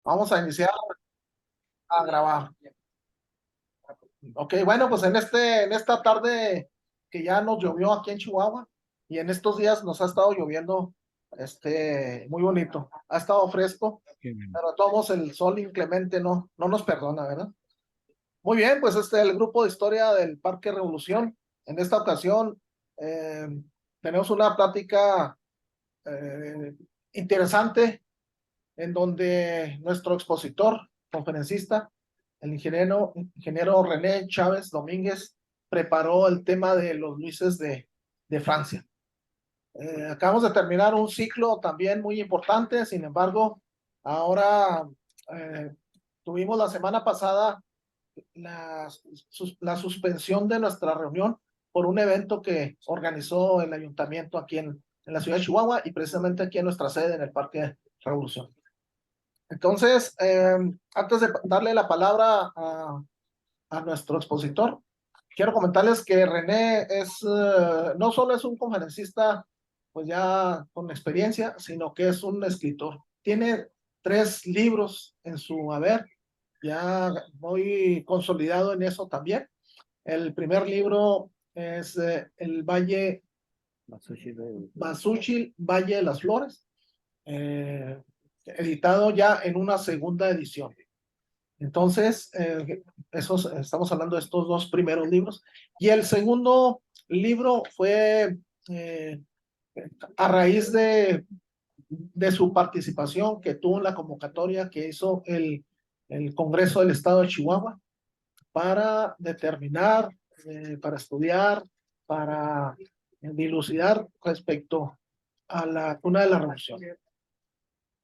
Vamos a iniciar a grabar. Ok, bueno, pues en esta tarde que ya nos llovió aquí en Chihuahua y en estos días nos ha estado lloviendo, muy bonito. Ha estado fresco, Qué bien. pero a todos el sol inclemente no nos perdona, ¿verdad? Muy bien, pues el grupo de historia del Parque Revolución. En esta ocasión eh, tenemos una plática eh, interesante en donde nuestro expositor, conferencista, el ingeniero René Chávez Domínguez, preparó el tema de los Luises de Francia. Acabamos de terminar un ciclo también muy importante, sin embargo, ahora eh, tuvimos la semana pasada la suspensión de nuestra reunión por un evento que organizó el ayuntamiento aquí en la ciudad de Chihuahua y precisamente aquí en nuestra sede en el Parque Revolución. Entonces, antes de darle la palabra a nuestro expositor, quiero comentarles que René no solo es un conferencista, pues ya con experiencia, sino que es un escritor. Tiene 3 libros en su haber, ya muy consolidado en eso también. El primer libro es El Valle, Basúchil, Valle de las Flores, eh, editado ya en una segunda edición. Entonces, estamos hablando de estos 2 primeros libros. Y el segundo libro fue eh, a raíz de su participación que tuvo en la convocatoria que hizo el Congreso del Estado de Chihuahua para determinar, para estudiar, para dilucidar respecto a la cuna de la revolución.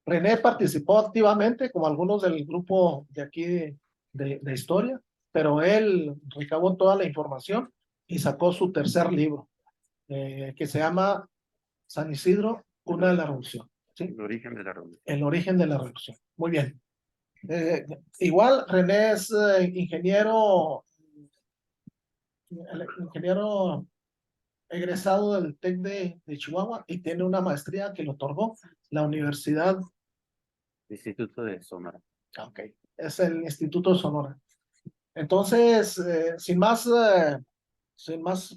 René participó activamente, como algunos del grupo de aquí de historia, pero él recabó toda la información y sacó su tercer libro, que se llama San Isidro, cuna de la revolución. ¿Sí? El origen de la revolución. El origen de la revolución. Muy bien. Igual René es ingeniero egresado del TEC de Chihuahua y tiene una maestría que le otorgó la Universidad. Instituto de Sonora. Ok, es el Instituto de Sonora. Entonces, sin más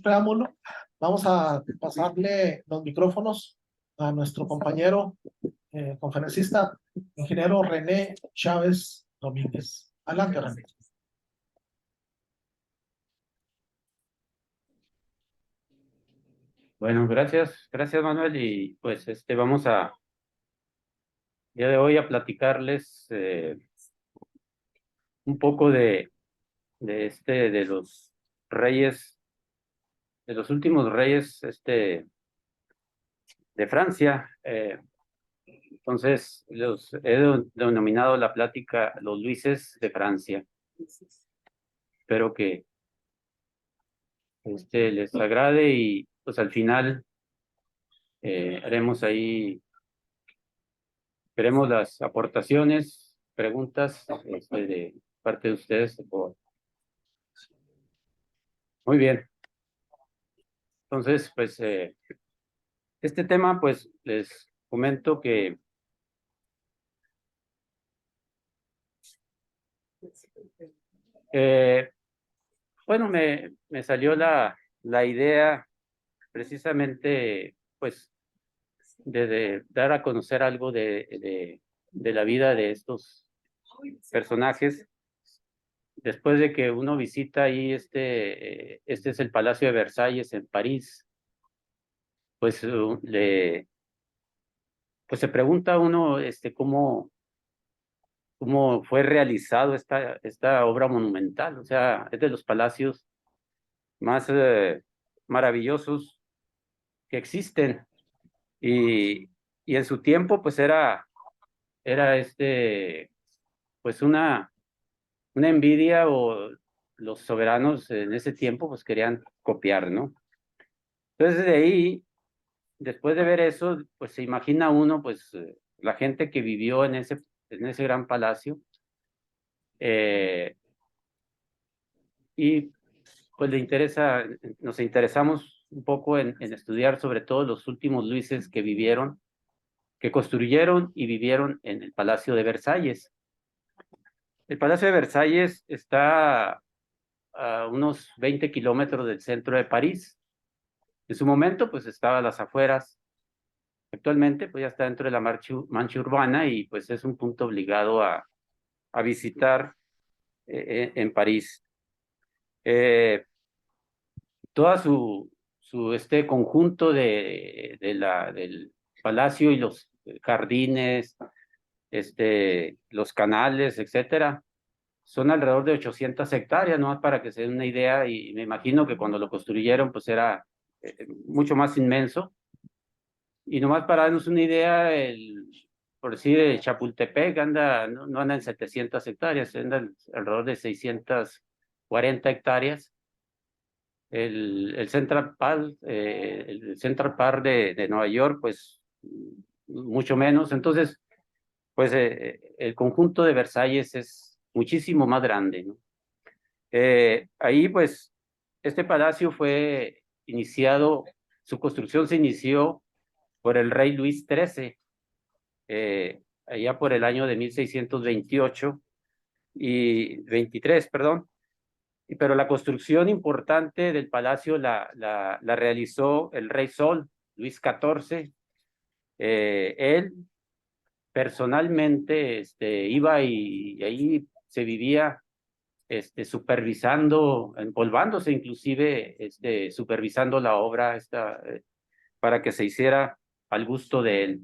preámbulo, vamos a pasarle los micrófonos a nuestro compañero conferencista, ingeniero René Chávez Domínguez. Adelante, René. Bueno, gracias Manuel, y pues vamos día de hoy a platicarles un poco de los reyes, de los últimos reyes de Francia. Entonces, los he denominado la plática Los Luises de Francia. Espero que les agrade y pues al final veremos las aportaciones, preguntas de parte de ustedes. Muy bien. Entonces, pues este tema, pues les comento que bueno, me salió la idea precisamente, pues, de dar a conocer algo de la vida de estos personajes. Después de que uno visita ahí este es el Palacio de Versalles en París, pues pues se pregunta uno cómo fue realizado esta obra monumental. O sea, es de los palacios más maravillosos que existen. Y en su tiempo, pues era pues una envidia, o los soberanos en ese tiempo pues querían copiar, ¿no? Entonces de ahí, después de ver eso, pues se imagina uno, pues la gente que vivió en ese gran palacio, y pues nos interesamos un poco en estudiar sobre todo los últimos Luises que construyeron y vivieron en el Palacio de Versalles. El Palacio de Versalles está a unos 20 kilómetros del centro de París. En su momento, pues estaba a las afueras. Actualmente, pues ya está dentro de la mancha urbana y pues es un punto obligado a visitar en París. Eh, Toda este conjunto del palacio y los jardines, los canales, etcétera, son alrededor de 800 hectáreas, ¿no? Para que se den una idea, y me imagino que cuando lo construyeron, pues era mucho más inmenso. Y nomás para darnos una idea, por decir, el Chapultepec no anda en 700 hectáreas, anda alrededor de 640 hectáreas. El Central Park de Nueva York, pues mucho menos. Entonces, pues el conjunto de Versalles es muchísimo más grande, ¿no? Ahí, pues, este palacio fue iniciado, su construcción se inició por el rey Luis XIII, allá por el año de 1628 y 23, perdón. Pero la construcción importante del palacio la realizó el rey Sol, Luis XIV. Él personalmente iba y ahí se vivía supervisando, empolvándose inclusive, supervisando la obra para que se hiciera al gusto de él.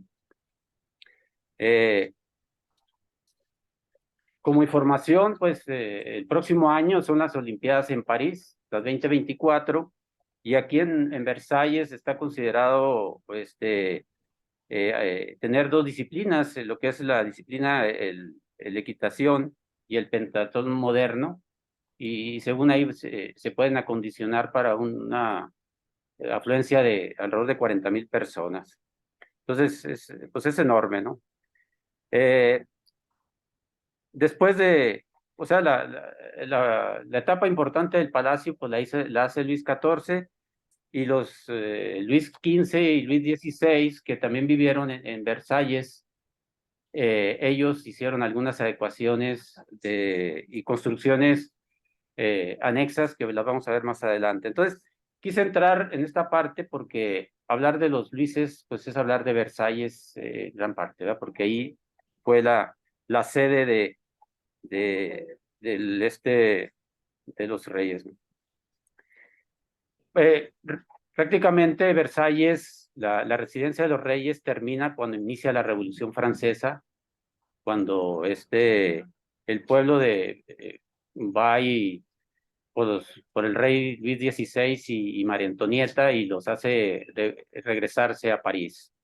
Como información, pues el próximo año son las Olimpiadas en París, las 2024, y aquí en Versalles está considerado pues, tener dos disciplinas, lo que es la disciplina, el equitación y el pentatlón moderno, y según ahí se pueden acondicionar para una afluencia de alrededor de 40,000 personas. Entonces, pues es enorme, ¿no? Después o sea, la etapa importante del palacio, pues la hace Luis XIV, y los Luis XV y Luis XVI, que también vivieron en Versalles. Ellos hicieron algunas adecuaciones y construcciones anexas que las vamos a ver más adelante. Entonces, quise entrar en esta parte porque hablar de los Luises, pues es hablar de Versalles en gran parte, ¿verdad? Porque ahí fue la sede del de los reyes, ¿no? Eh, Prácticamente Versalles, la residencia de los reyes, termina cuando inicia la Revolución Francesa, cuando el pueblo va por el rey Luis XVI y María Antonieta, y los hace regresarse a París.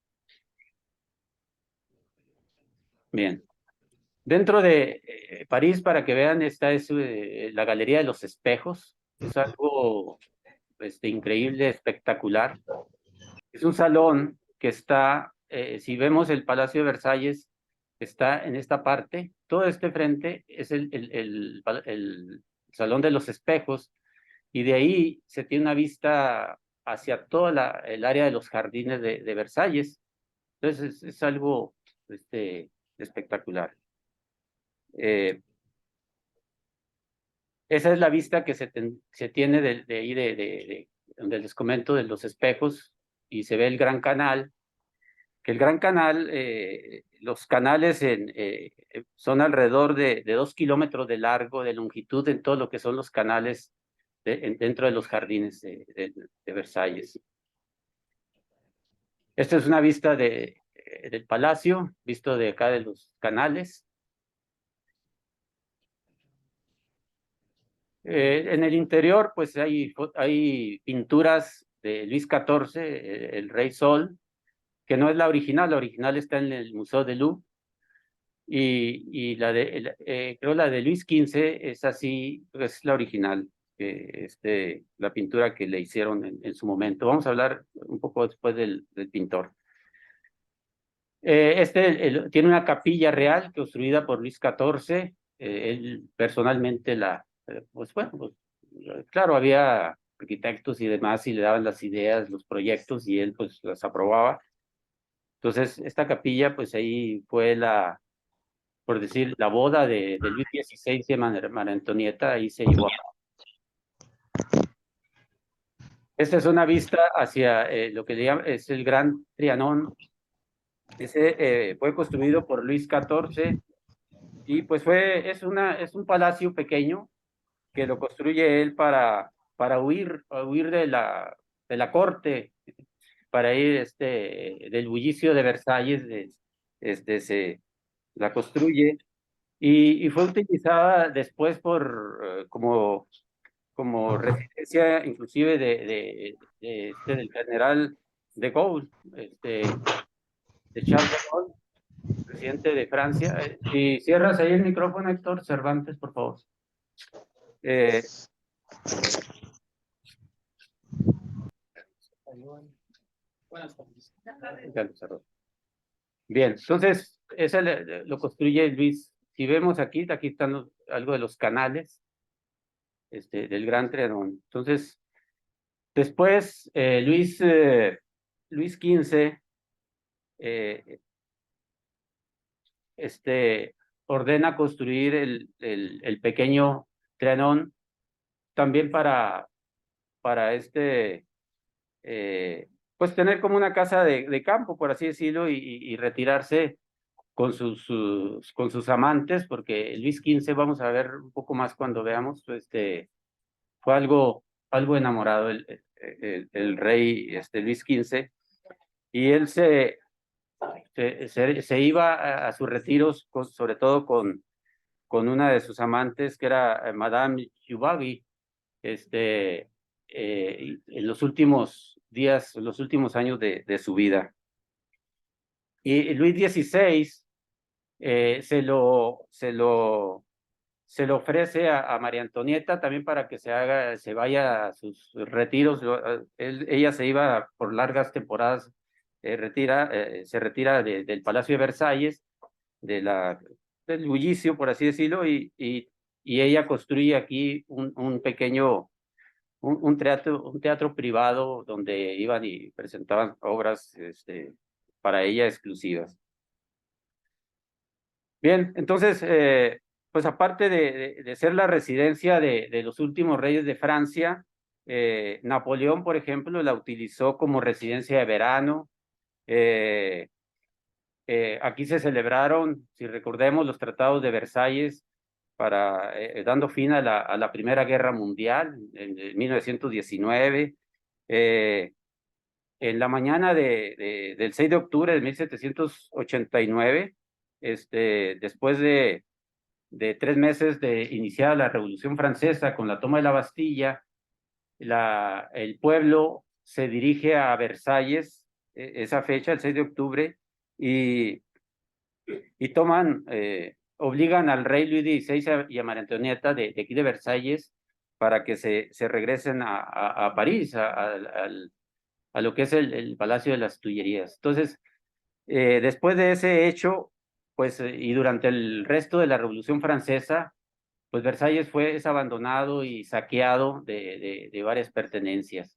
Bien. Dentro de París, para que vean, esta es la Galería de los Espejos. Es algo increíble, espectacular. Es un salón que está, si vemos el Palacio de Versalles, está en esta parte. Todo este frente es el Salón de los Espejos, y de ahí se tiene una vista hacia toda el área de los jardines de Versalles. Entonces es algo espectacular. Esa es la vista que se tiene de ahí, donde les comento, de los espejos, y se ve el Gran Canal. Que el Gran Canal, los canales son alrededor de 2 kilómetros de largo, de longitud, en todo lo que son los canales dentro de los jardines de Versalles. Esta es una vista del palacio, visto de acá de los canales. En el interior, pues hay pinturas de Luis XIV, el Rey Sol, que no es la original está en el Museo del Louvre. Y creo la de Luis XV es así, es la original, la pintura que le hicieron en su momento. Vamos a hablar un poco después del pintor. Tiene una capilla real construida por Luis XIV. Él personalmente pues bueno, pues, claro, había arquitectos y demás, y le daban las ideas, los proyectos, y él pues las aprobaba. Entonces, esta capilla, pues ahí fue por decir, la boda de Luis XVI y María Antonieta, ahí se llevó a cabo. Esta es una vista hacia lo que le llaman, es el Gran Trianón. Ese fue construido por Luis XIV y pues es un palacio pequeño que lo construye él para huir de la corte, para ir del bullicio de Versalles, se la construye y fue utilizada después como residencia inclusive del general de Gaulle, de Charles de Gaulle, presidente de Francia. Si cierras ahí el micrófono, Héctor Cervantes, por favor. Eh, ya lo cerró. Bien, entonces, ese lo construye Luis. Si vemos aquí están algo de los canales del Gran Trianón. Entonces, después, Luis XV ordena construir el pequeño Trianón también para pues tener como una casa de campo, por así decirlo, y retirarse con sus amantes, porque Luis XV, vamos a ver un poco más cuando veamos, fue algo enamorado el rey Luis XV, y él se iba a sus retiros, sobre todo con una de sus amantes, que era Madame Jubavi, en los últimos días, los últimos años de su vida. Y Luis XVI se lo ofrece a María Antonieta también para que se vaya a sus retiros. Ella se iba por largas temporadas, se retira del Palacio de Versalles, del bullicio, por así decirlo, y ella construye aquí un pequeño, un teatro privado donde iban y presentaban obras para ella exclusivas. Bien, entonces, pues aparte de ser la residencia de los últimos reyes de Francia, Napoleón, por ejemplo, la utilizó como residencia de verano. Aquí se celebraron, si recordemos, los tratados de Versalles dando fin a la Primera Guerra Mundial en 1919. En la mañana del 6 de octubre de 1789, después de 3 meses de iniciada la Revolución Francesa con la toma de la Bastilla, el pueblo se dirige a Versalles, esa fecha, el 6 de octubre, y obligan al rey Luis XVI y a María Antonieta de aquí de Versalles para que se regresen a París, a lo que es el Palacio de las Tullerías. Entonces, después de ese hecho, pues, y durante el resto de la Revolución Francesa, pues Versalles es abandonado y saqueado de varias pertenencias.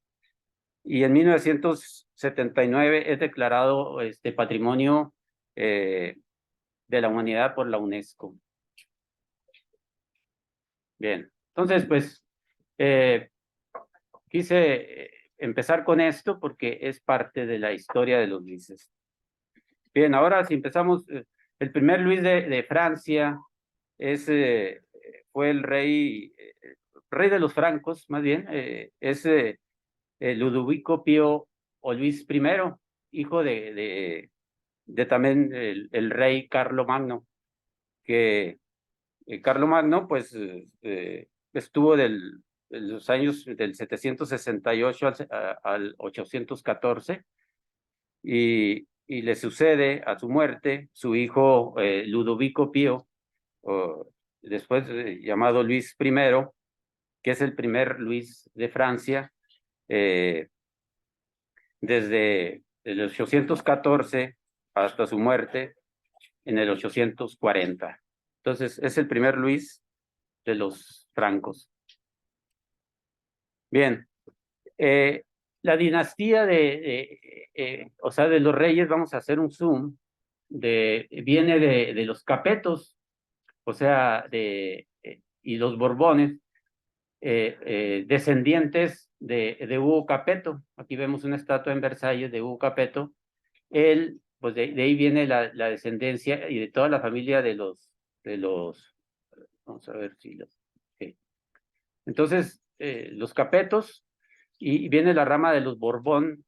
Y en 1979 es declarado Patrimonio de la Humanidad por la UNESCO. Bien, entonces, pues, quise empezar con esto porque es parte de la historia de los Luises. Bien, ahora si empezamos, el primer Luis de Francia fue el rey de los francos, más bien, es Ludovico Pío o Luis I, hijo de también el rey Carlomagno, que Carlomagno pues estuvo en los años del 768 al 814 y le sucede a su muerte su hijo Ludovico Pío, después llamado Luis I, que es el primer Luis de Francia, desde el 814 hasta su muerte en el 840. Entonces, es el primer Luis de los francos. Bien, la dinastía o sea, de los reyes, vamos a hacer un zoom, viene de los Capetos. o sea, y los Borbones, descendientes de Hugo Capeto. Aquí vemos una estatua en Versalles de Hugo Capeto. Él, pues de ahí viene la descendencia y de toda la familia de los, vamos a ver si sí. Entonces, los Capetos, y viene la rama de los Borbón.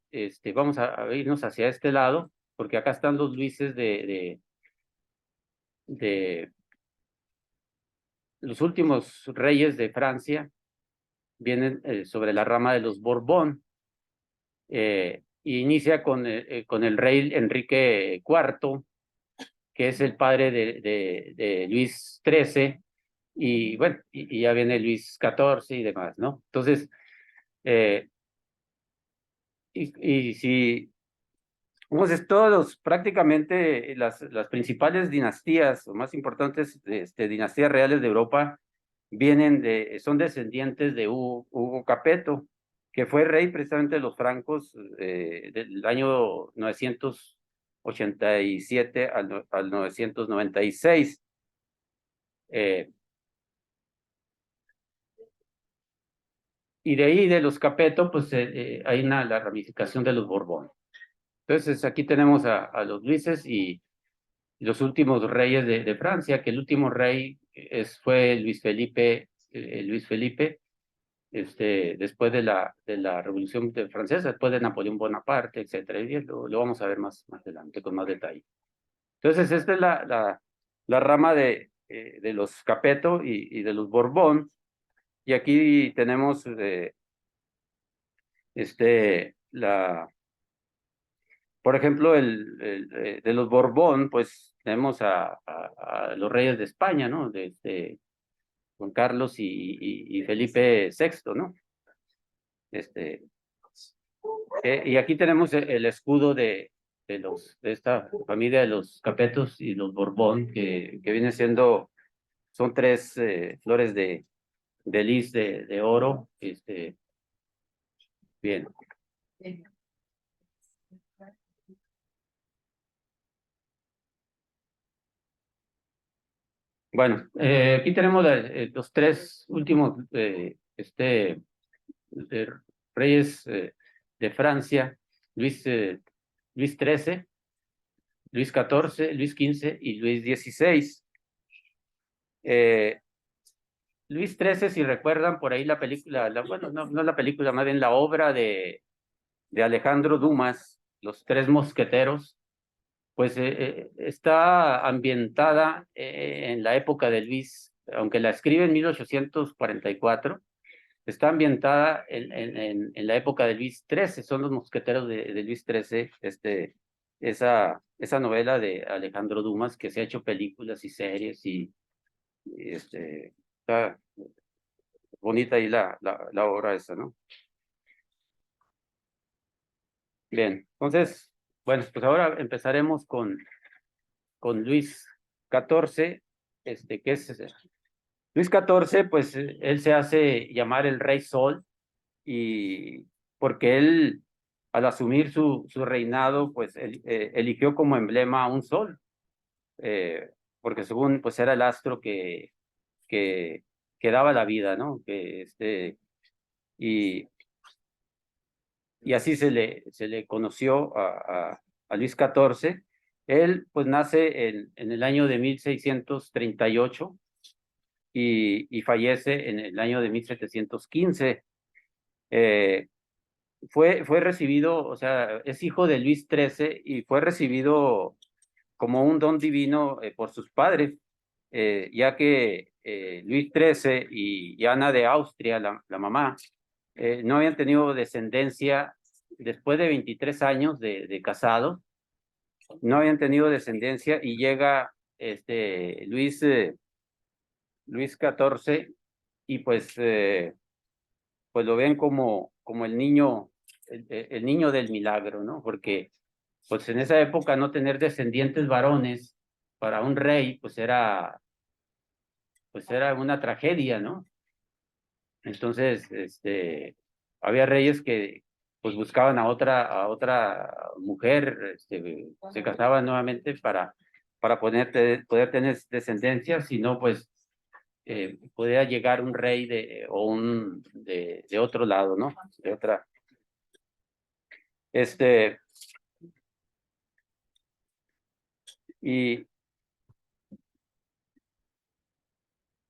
Vamos a irnos hacia este lado, porque acá están los Luises de los últimos reyes de Francia, vienen sobre la rama de los Borbón. Y inicia con el rey Enrique IV, que es el padre de Luis XIII, y bueno, y ya viene Luis XIV y demás, ¿no? Entonces, y si, entonces todos prácticamente las principales dinastías o más importantes dinastías reales de Europa son descendientes de Hugo Capeto, que fue rey precisamente de los francos del año 987 al 996. Y de ahí de los Capeto, pues hay la ramificación de los Borbón. Entonces aquí tenemos a los Luises y los últimos reyes de Francia, que el último rey fue Luis Felipe, después de la Revolución Francesa, después de Napoleón Bonaparte, etcétera. Y lo vamos a ver más adelante con más detalle. Entonces, esta es la rama de los Capeto y de los Borbón. Y aquí tenemos por ejemplo, de los Borbón, pues tenemos a los reyes de España, ¿no? Juan Carlos y Felipe VI, ¿no? Y aquí tenemos el escudo de esta familia de los Capetos y los Borbón, que viene siendo, son tres flores de lis de oro. Bien. Bueno, aquí tenemos los tres últimos reyes de Francia: Luis XIII, Luis XIV, Luis XV y Luis XVI. Luis XIII, si recuerdan por ahí la película, bueno, no la película, más bien la obra de Alejandro Dumas, Los Tres Mosqueteros, pues está ambientada en la época de Luis, aunque la escribe en 1844, está ambientada en la época de Luis XIII. Son los mosqueteros de Luis XIII, esa novela de Alejandro Dumas, que se ha hecho películas y series, y está bonita ahí la obra esa, ¿no? Bien, entonces, bueno, pues ahora empezaremos con Luis XIV, que es Luis XIV, pues él se hace llamar el Rey Sol, y porque él, al asumir su reinado, pues eligió como emblema un sol, porque según pues era el astro que daba la vida, ¿no? Y, y así se le conoció a Luis XIV. Él pues nace en el año de 1638 y fallece en el año de 1715. Fue recibido, o sea, es hijo de Luis XIII y fue recibido como un don divino por sus padres, ya que Luis XIII y Ana de Austria, la mamá, no habían tenido descendencia después de 23 años de casados, no habían tenido descendencia, y llega Luis XIV, y pues lo ven como el niño, el niño del milagro, ¿no? Porque pues en esa época no tener descendientes varones para un rey, pues era una tragedia, ¿no? Entonces, había reyes que pues buscaban a otra mujer, se casaban nuevamente para poder tener descendencia, sino pues podría llegar un rey de otro lado, ¿no? De otra.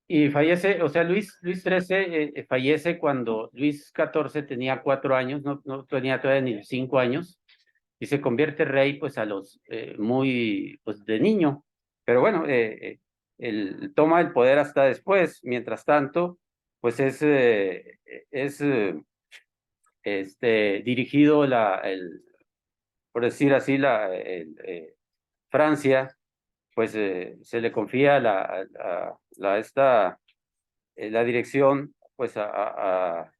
Y fallece, o sea, Luis XIII fallece cuando Luis XIV tenía 4 años, no tenía todavía ni 5 años, y se convierte rey pues a los muy, pues de niño. Pero bueno, él toma el poder hasta después. Mientras tanto, pues es dirigido por decir así, Francia, pues se le confía la dirección, pues la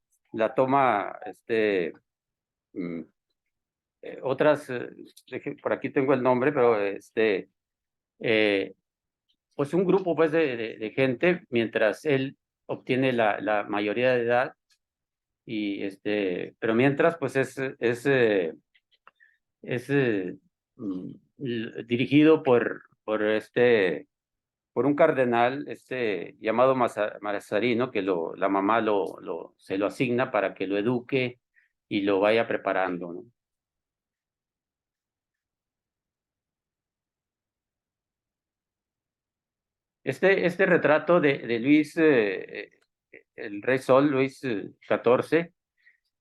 toma mm, otras, por aquí tengo el nombre, pero eh, pues un grupo pues de gente, mientras él obtiene la mayoría de edad, y pero mientras pues dirigido por un cardenal llamado Mazzarino, que la mamá se lo asigna para que lo eduque y lo vaya preparando, ¿no? Este retrato de Luis, el rey Sol, Luis XIV,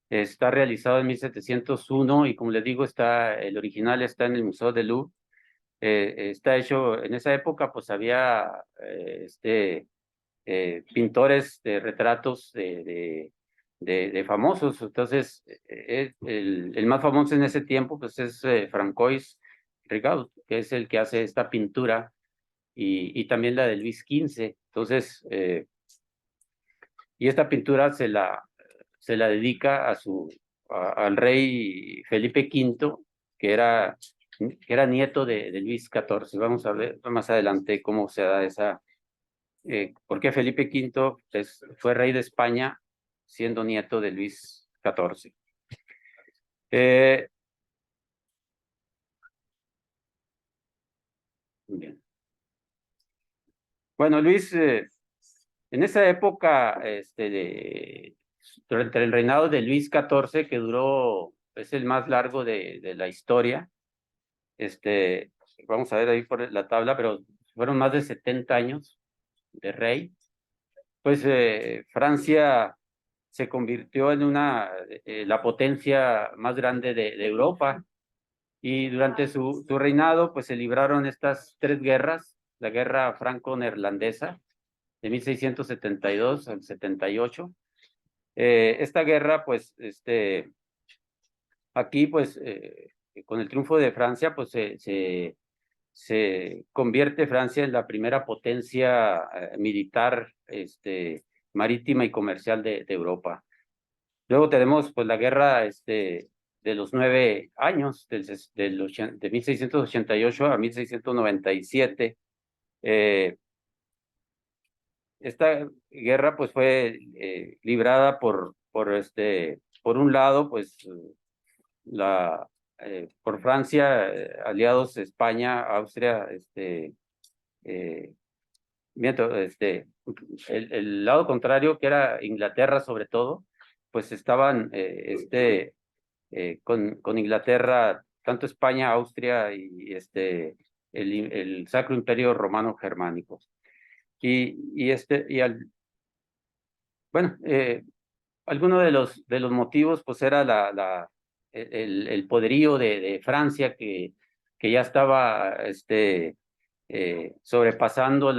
está realizado en 1701 y como les digo, el original está en el Museo del Louvre. Está hecho, en esa época pues había pintores de retratos de famosos. Entonces, el más famoso en ese tiempo pues es Francois Rigaud, que es el que hace esta pintura, y también la de Luis XV. Entonces, y esta pintura se la dedica al rey Felipe V, que era nieto de Luis XIV. Vamos a ver más adelante cómo se da porque Felipe V fue rey de España siendo nieto de Luis XIV. Bien. Bueno, Luis, en esa época, durante el reinado de Luis XIV, que es el más largo de la historia, vamos a ver ahí por la tabla, pero fueron más de 70 años de rey. Pues Francia se convirtió en la potencia más grande de Europa, y durante su reinado pues se libraron estas 3 guerras: la guerra franco-neerlandesa de 1672 al 78. Esta guerra pues aquí pues con el triunfo de Francia pues se convierte Francia en la primera potencia militar, marítima y comercial de Europa. Luego tenemos pues la guerra de los 9 años, de 1688 a 1697. Esta guerra pues fue librada por un lado, pues por Francia, aliados España, Austria, miento, el lado contrario, que era Inglaterra sobre todo, pues estaban con Inglaterra, tanto España, Austria y el Sacro Imperio Romano Germánico. Bueno, alguno de los motivos pues era el poderío de Francia, que ya estaba sobrepasando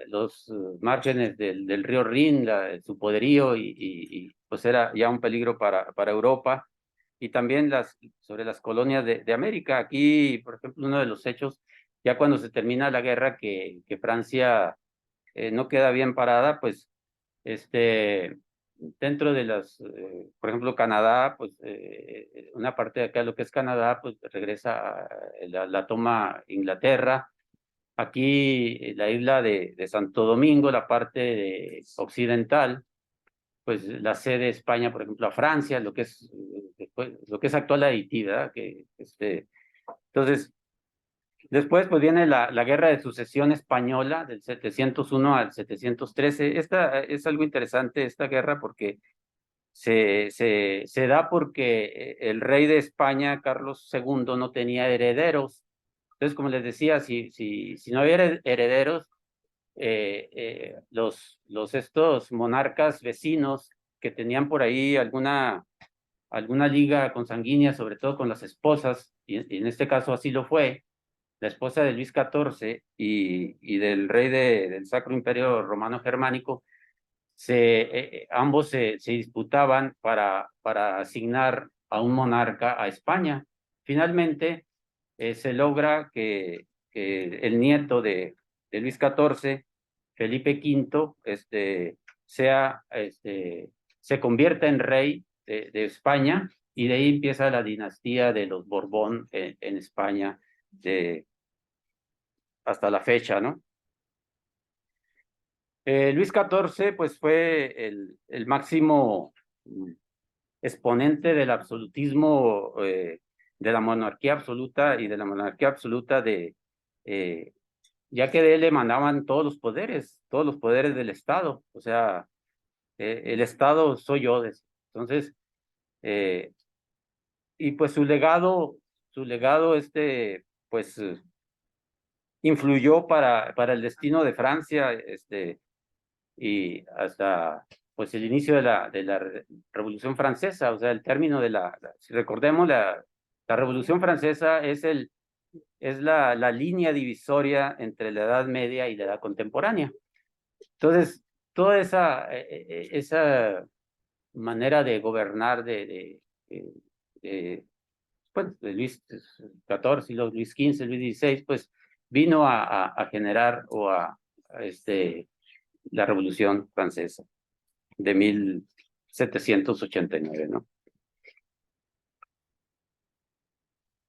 los márgenes del río Rin, su poderío, y pues era ya un peligro para Europa, y también sobre las colonias de América. Aquí, por ejemplo, uno de los hechos, ya cuando se termina la guerra, que Francia no queda bien parada, pues dentro de por ejemplo, Canadá, pues una parte de acá, lo que es Canadá, pues regresa, la toma Inglaterra. Aquí la isla de Santo Domingo, la parte occidental, pues la cede de España, por ejemplo, a Francia, lo que es actual Haití, ¿verdad? Entonces, Después, pues viene la Guerra de Sucesión Española del 701 al 713. Esta es algo interesante, esta guerra, porque se da porque el rey de España, Carlos II, no tenía herederos. Entonces, como les decía, si no había herederos, estos monarcas vecinos que tenían por ahí alguna liga consanguínea, sobre todo con las esposas, y en este caso así lo fue, la esposa de Luis XIV y del rey del Sacro Imperio Romano Germánico, ambos se disputaban para asignar a un monarca a España. Finalmente, se logra que el nieto de Luis XIV, Felipe V, se convierta en rey de España, y de ahí empieza la dinastía de los Borbón en España hasta la fecha, ¿no? Luis XIV, pues fue el máximo exponente del absolutismo, de la monarquía absoluta y de la monarquía absoluta ya que de él emanaban todos los poderes del Estado. O sea, el Estado soy yo. Entonces, y pues su legado, pues influyó para el destino de Francia, y hasta pues el inicio de la Revolución Francesa. O sea, el término si recordemos, la Revolución Francesa es la línea divisoria entre la Edad Media y la Edad Contemporánea. Entonces, toda esa manera de gobernar pues, de Luis XIV y los Luis XV, Luis XVI, pues vino a generar la Revolución Francesa de 1789, ¿no?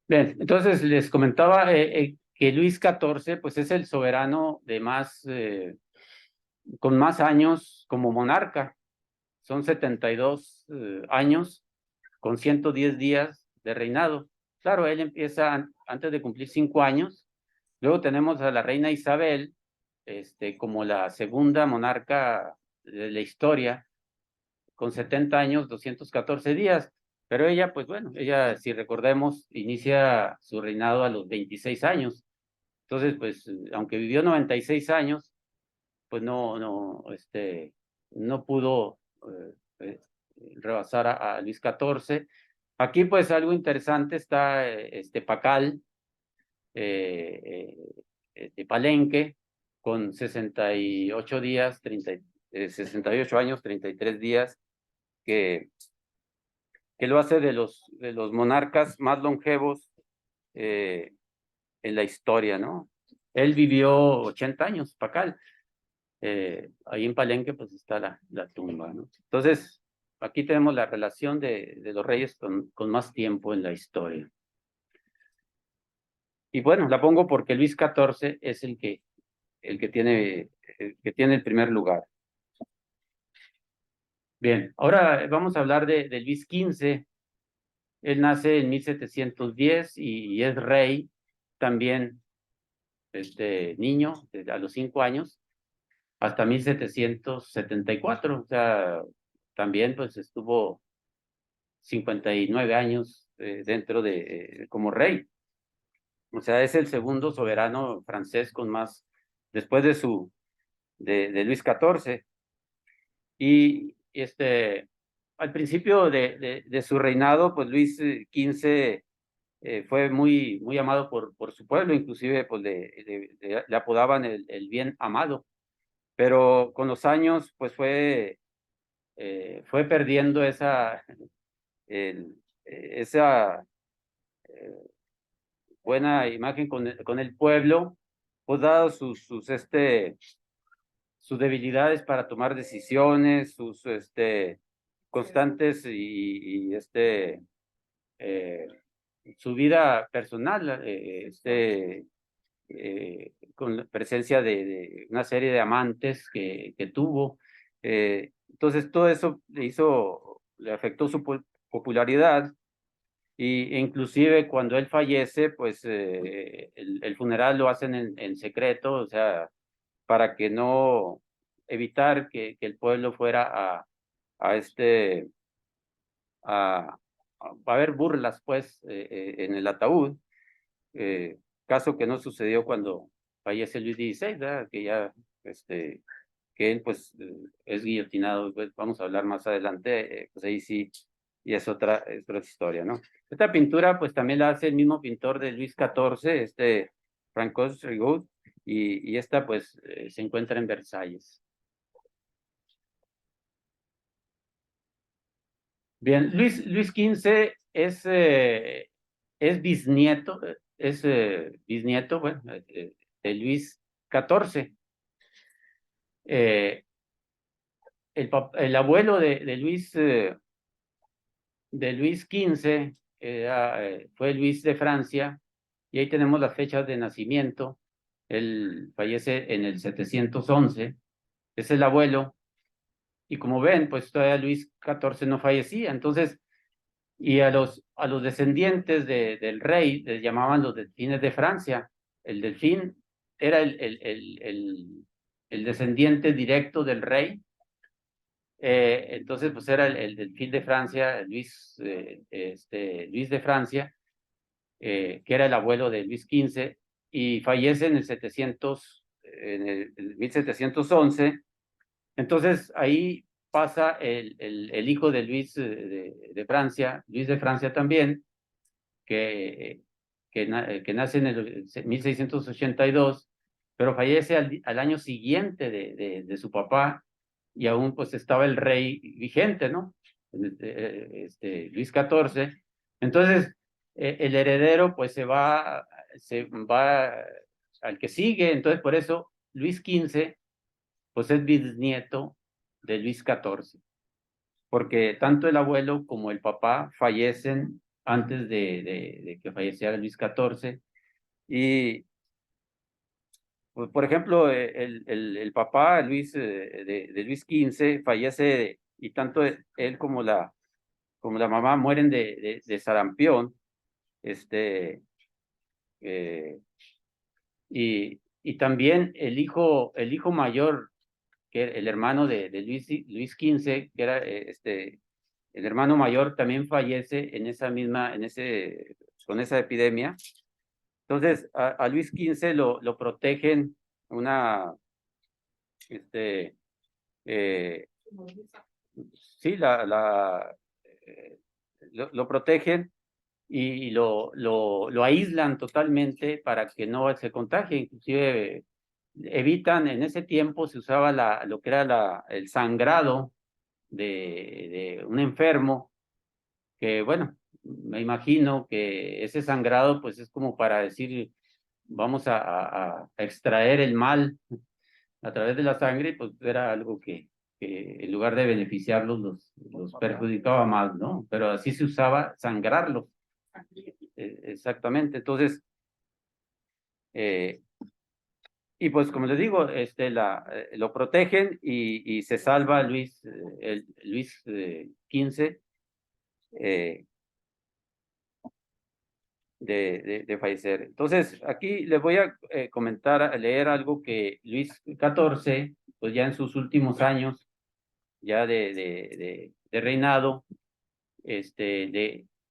Bien, entonces les comentaba que Luis XIV, pues es el soberano con más años como monarca. Son 72 años con 110 días de reinado. Claro, él empieza antes de cumplir 5 años. Luego tenemos a la reina Isabel, como la segunda monarca de la historia, con 70 años, 214 días. Pero ella, pues bueno, si recordemos, inicia su reinado a los 26 años. Entonces, pues, aunque vivió 96 años, pues no pudo eh, rebasar a Luis XIV. Aquí, pues, algo interesante está Pacal, de Palenque, con 68 días, 68 años, 33 días, que lo hace de los monarcas más longevos eh, en la historia, ¿no? Él vivió 80 años, Pacal. Ahí en Palenque, pues está la tumba, ¿no? Entonces, aquí tenemos la relación de los reyes con más tiempo en la historia. Y bueno, la pongo porque Luis XIV es el que tiene el primer lugar. Bien, ahora vamos a hablar de Luis XV. Él nace en 1710 y es rey también, niño, a los 5 años, hasta 1774. O sea, también pues estuvo 59 años como rey. O sea, es el segundo soberano francés con más, después de Luis XIV. Y al principio de su reinado, pues Luis XV fue muy amado por su pueblo. Inclusive pues le apodaban el bien amado. Pero con los años, pues fue perdiendo esa buena imagen con el pueblo, pues dado sus debilidades para tomar decisiones, sus constantes eh, su vida personal, con la presencia de una serie de amantes que tuvo. Entonces todo eso le afectó su popularidad, e inclusive cuando él fallece, pues el funeral lo hacen en secreto, o sea, para que no evitar que el pueblo fuera a este a, a haber burlas pues en el ataúd, caso que no sucedió cuando fallece Luis XVI, ¿verdad? Que ya que él pues es guillotinado, pues, vamos a hablar más adelante, pues ahí sí, y es otra historia, ¿no? Esta pintura pues también la hace el mismo pintor de Luis XIV, Francois Rigaud, y esta pues se encuentra en Versalles. Bien, Luis XV es bisnieto, bueno, de Luis XIV. Eh, el abuelo de Luis XV fue Luis de Francia, y ahí tenemos las fechas de nacimiento. Él fallece en el 711, es el abuelo, y como ven, pues todavía Luis XIV no fallecía, entonces, y a los descendientes del rey les llamaban los delfines de Francia. El delfín era el descendiente directo del rey. Entonces, pues era el delfín de Francia, Luis de Francia, que era el abuelo de Luis XV, y fallece en el 1711. Entonces, ahí pasa el hijo de Luis de Francia, Luis de Francia también, que nace en el 1682, pero fallece al año siguiente de su papá, y aún pues estaba el rey vigente, ¿no? Luis XIV. Entonces, el heredero pues se va al que sigue, entonces por eso Luis XV pues es bisnieto de Luis XIV, porque tanto el abuelo como el papá fallecen antes de que falleciera Luis XIV. Y, pues, por ejemplo, el papá Luis, de Luis XV fallece, y tanto él como la mamá mueren de sarampión. este, eh, y también el hijo mayor, que era el hermano de Luis XV, que era el hermano mayor, también fallece con esa epidemia. Entonces, a Luis XV lo protegen una, este, eh, sí, lo protegen, y lo aíslan totalmente para que no se contagie. Inclusive evitan, en ese tiempo se usaba lo que era el sangrado de un enfermo, que bueno, me imagino que ese sangrado pues es como para decir, vamos a extraer el mal a través de la sangre, pues era algo que en lugar de beneficiarlos los perjudicaba más, ¿no? Pero así se usaba sangrarlos. Exactamente. Entonces, eh, y pues como les digo, lo protegen, y se salva Luis XV de fallecer. Entonces, aquí les voy a a leer algo que Luis XIV, pues ya en sus últimos años, ya de reinado,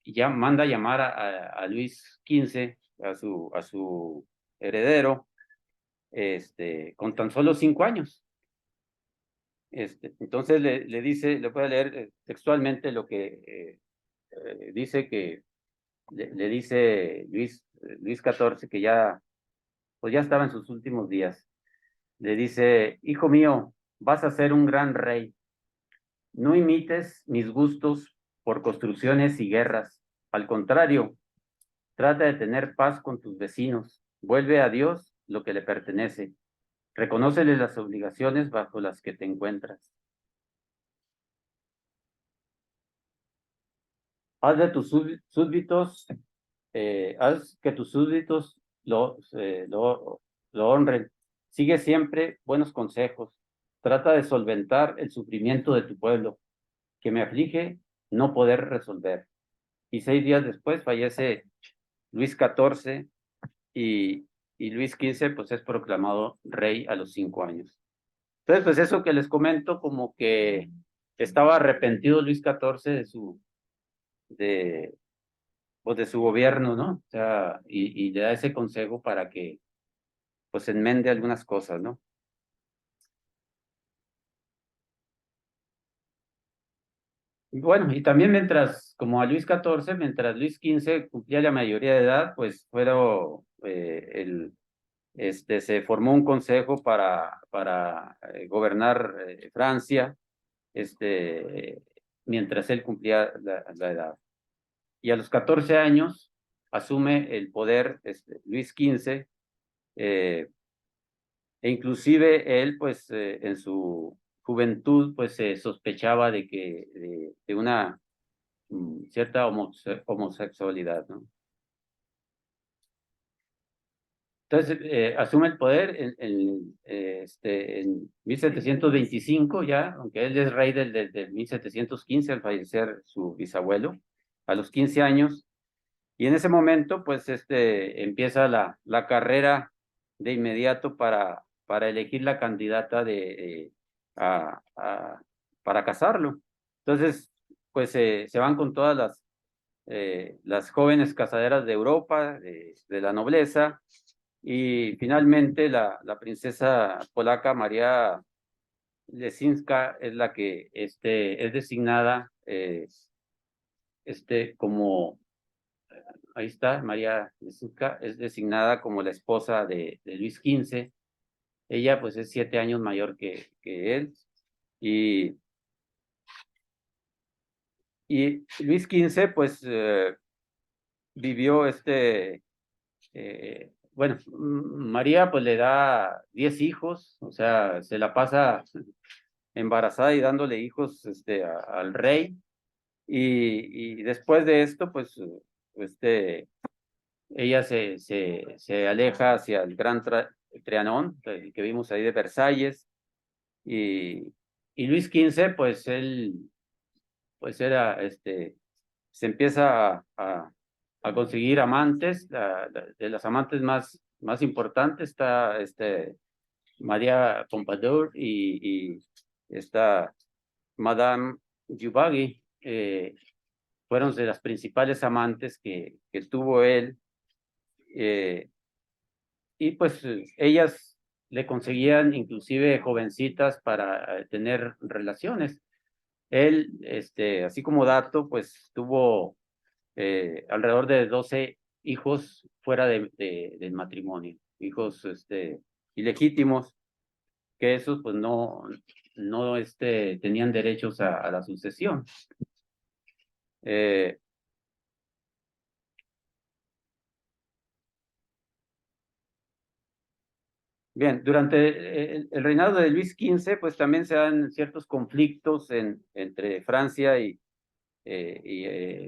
ya manda llamar a Luis XV, a su heredero, con tan solo 5 años. Entonces le dice, le voy a leer textualmente lo que dice que le dice Luis XIV, que pues ya estaba en sus últimos días. Le dice: hijo mío, vas a ser un gran rey. No imites mis gustos por construcciones y guerras. Al contrario, trata de tener paz con tus vecinos. Vuelve a Dios lo que le pertenece. Reconócele las obligaciones bajo las que te encuentras. Haz de tus súbditos, haz que tus súbditos lo honren. Sigue siempre buenos consejos. Trata de solventar el sufrimiento de tu pueblo, que me aflige no poder resolver. y 6 días después fallece Luis XIV y Luis XV pues es proclamado rey a los 5 años. Entonces, pues eso que les comento, como que estaba arrepentido Luis XIV de, pues de su gobierno, ¿no? O sea, y le da ese consejo para que pues enmende algunas cosas, ¿no? Y bueno, y también mientras, como a Luis XIV, mientras Luis XV cumplía la mayoría de edad, pues fueron, se formó un consejo para gobernar Francia, mientras él cumplía la edad. Y a los 14 años asume el poder Luis XV, e inclusive él, pues, en su juventud, pues, se sospechaba de una cierta homosexualidad, ¿no? Entonces, asume el poder en 1725 ya, aunque él es rey desde 1715 al fallecer su bisabuelo, a los 15 años, y en ese momento, pues, empieza la carrera de inmediato para elegir la candidata a, a- para casarlo. Entonces, pues, se van con todas las jóvenes casaderas de Europa, de la nobleza, y finalmente la princesa polaca María Lesinska es la que es designada como, ahí está, María Lesinska es designada como la esposa de Luis XV. Ella pues es 7 años mayor que él. Y, y Luis XV pues vivió bueno, María pues le da 10 hijos, o sea, se la pasa embarazada y dándole hijos al rey. Y después de esto, pues, ella se aleja hacia el Gran Trianón, que vimos ahí de Versalles. Y Luis XV, pues él, pues era, se empieza a conseguir amantes. De las amantes más importantes está María Pompadour y esta Madame Jubagi. Fueron de las principales amantes que tuvo él, eh, y pues ellas le conseguían inclusive jovencitas para tener relaciones. Él, así como dato, pues tuvo alrededor de 12 hijos fuera del matrimonio, hijos ilegítimos, que esos pues no tenían derechos a la sucesión. Eh, Bien, durante el reinado de Luis XV, pues también se dan ciertos conflictos entre Francia y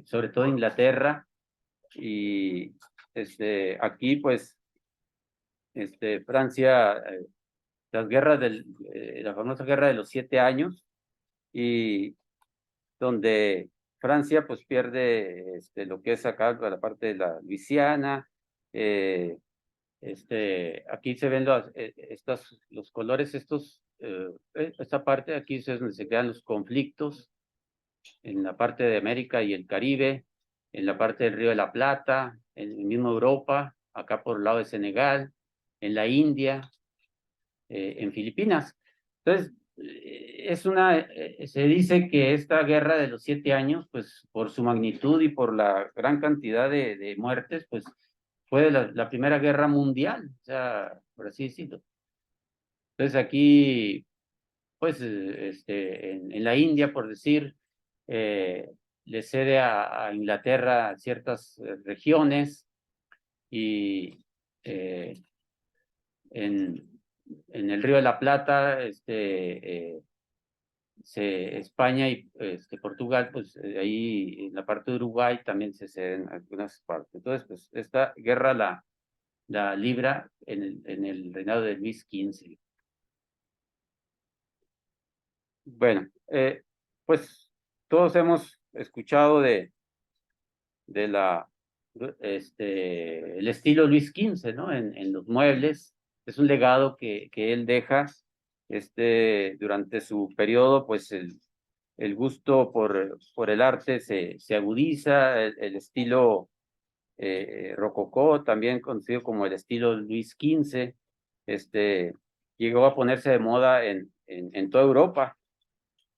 sobre todo Inglaterra. Y aquí, pues, Francia, las guerras la famosa guerra de los 7 años, y donde Francia, pues, pierde lo que es acá la parte de la Luisiana. eh, Aquí se ven los colores, esta parte, aquí es donde se crean los conflictos, en la parte de América y el Caribe, en la parte del Río de la Plata, en el mismo Europa, acá por el lado de Senegal, en la India, en Filipinas. Entonces, se dice que esta guerra de los 7 años, pues por su magnitud y por la gran cantidad de muertes, pues fue la primera guerra mundial, o sea, por así decirlo. Entonces aquí, pues, en la India, por decir, eh, le cede a Inglaterra ciertas regiones, y eh, en, en el Río de la Plata, España y Portugal, pues ahí en la parte de Uruguay también se ceden algunas partes. Entonces, pues esta guerra la libra en el reinado de Luis XV. Bueno, pues todos hemos escuchado el estilo Luis XV, ¿no? En los muebles. Es un legado que él deja, durante su periodo, pues el gusto por el arte se agudiza, el estilo rococó, también conocido como el estilo Luis XV, llegó a ponerse de moda en toda Europa.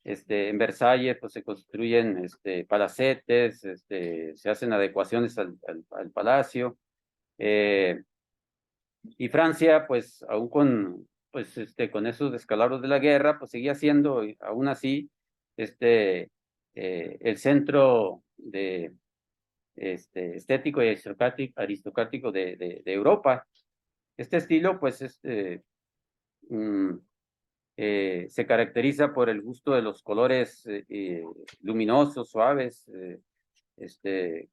En Versalles pues se construyen palacetes, se hacen adecuaciones al palacio. Y Francia, pues aún con esos descalabros de la guerra, pues seguía siendo aún así el centro estético y aristocrático de Europa. Este estilo, pues, se caracteriza por el gusto de los colores luminosos, suaves,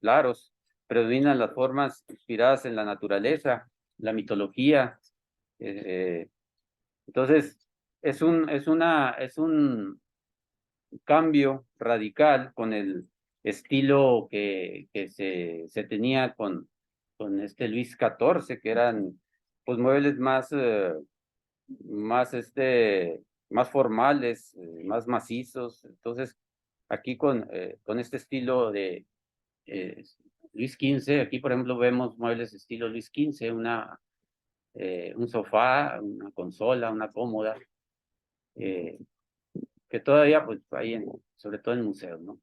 claros. Predominan las formas inspiradas en la naturaleza, la mitología. Entonces, es un cambio radical con el estilo que se tenía con Luis XIV, que eran pues muebles más, más formales, más macizos. Entonces, aquí con este estilo de Luis XV, aquí por ejemplo vemos muebles estilo Luis XV, un sofá, una consola, una cómoda, que todavía pues hay sobre todo en museos, ¿no?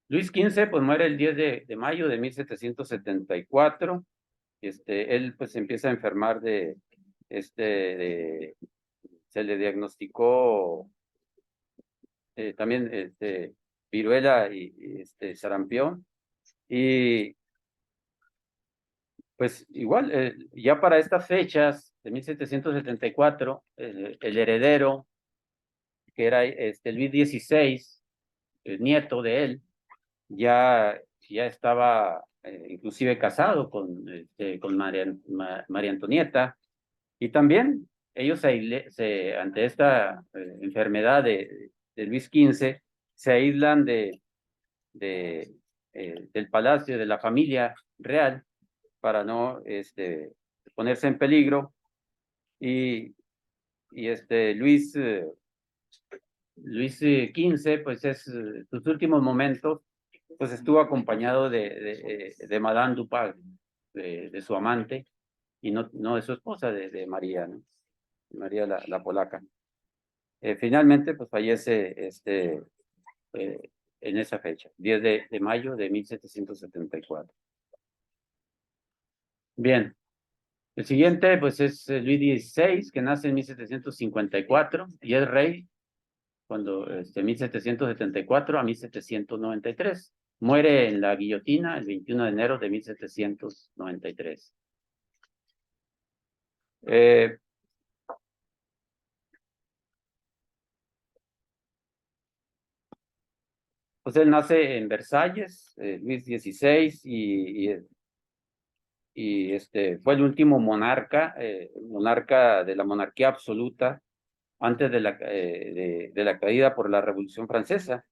Luis XV pues muere el 10 de mayo de 1774. Él pues empieza a enfermar se le diagnosticó también viruela y sarampión. Y pues igual, ya para estas fechas de 1774, el heredero, que era Luis XVI, el nieto de él, ya estaba inclusive casado con María Antonieta, y también ellos ante esta enfermedad de Luis XV se aíslan del palacio, de la familia real, para no ponerse en peligro. Y Luis XV, pues sus últimos momentos, pues estuvo acompañado de Madame Dupas, de su amante, y no de su esposa, de María, ¿no? María la polaca. Finalmente, pues fallece en esa fecha, 10 de mayo de 1774. Bien, el siguiente, pues es Luis XVI, que nace en 1754 y es rey cuando 1774 a 1793. Muere en la guillotina el 21 de enero de 1793. Pues él nace en Versalles, Luis XVI, y fue el último monarca de la monarquía absoluta antes de la caída por la Revolución Francesa.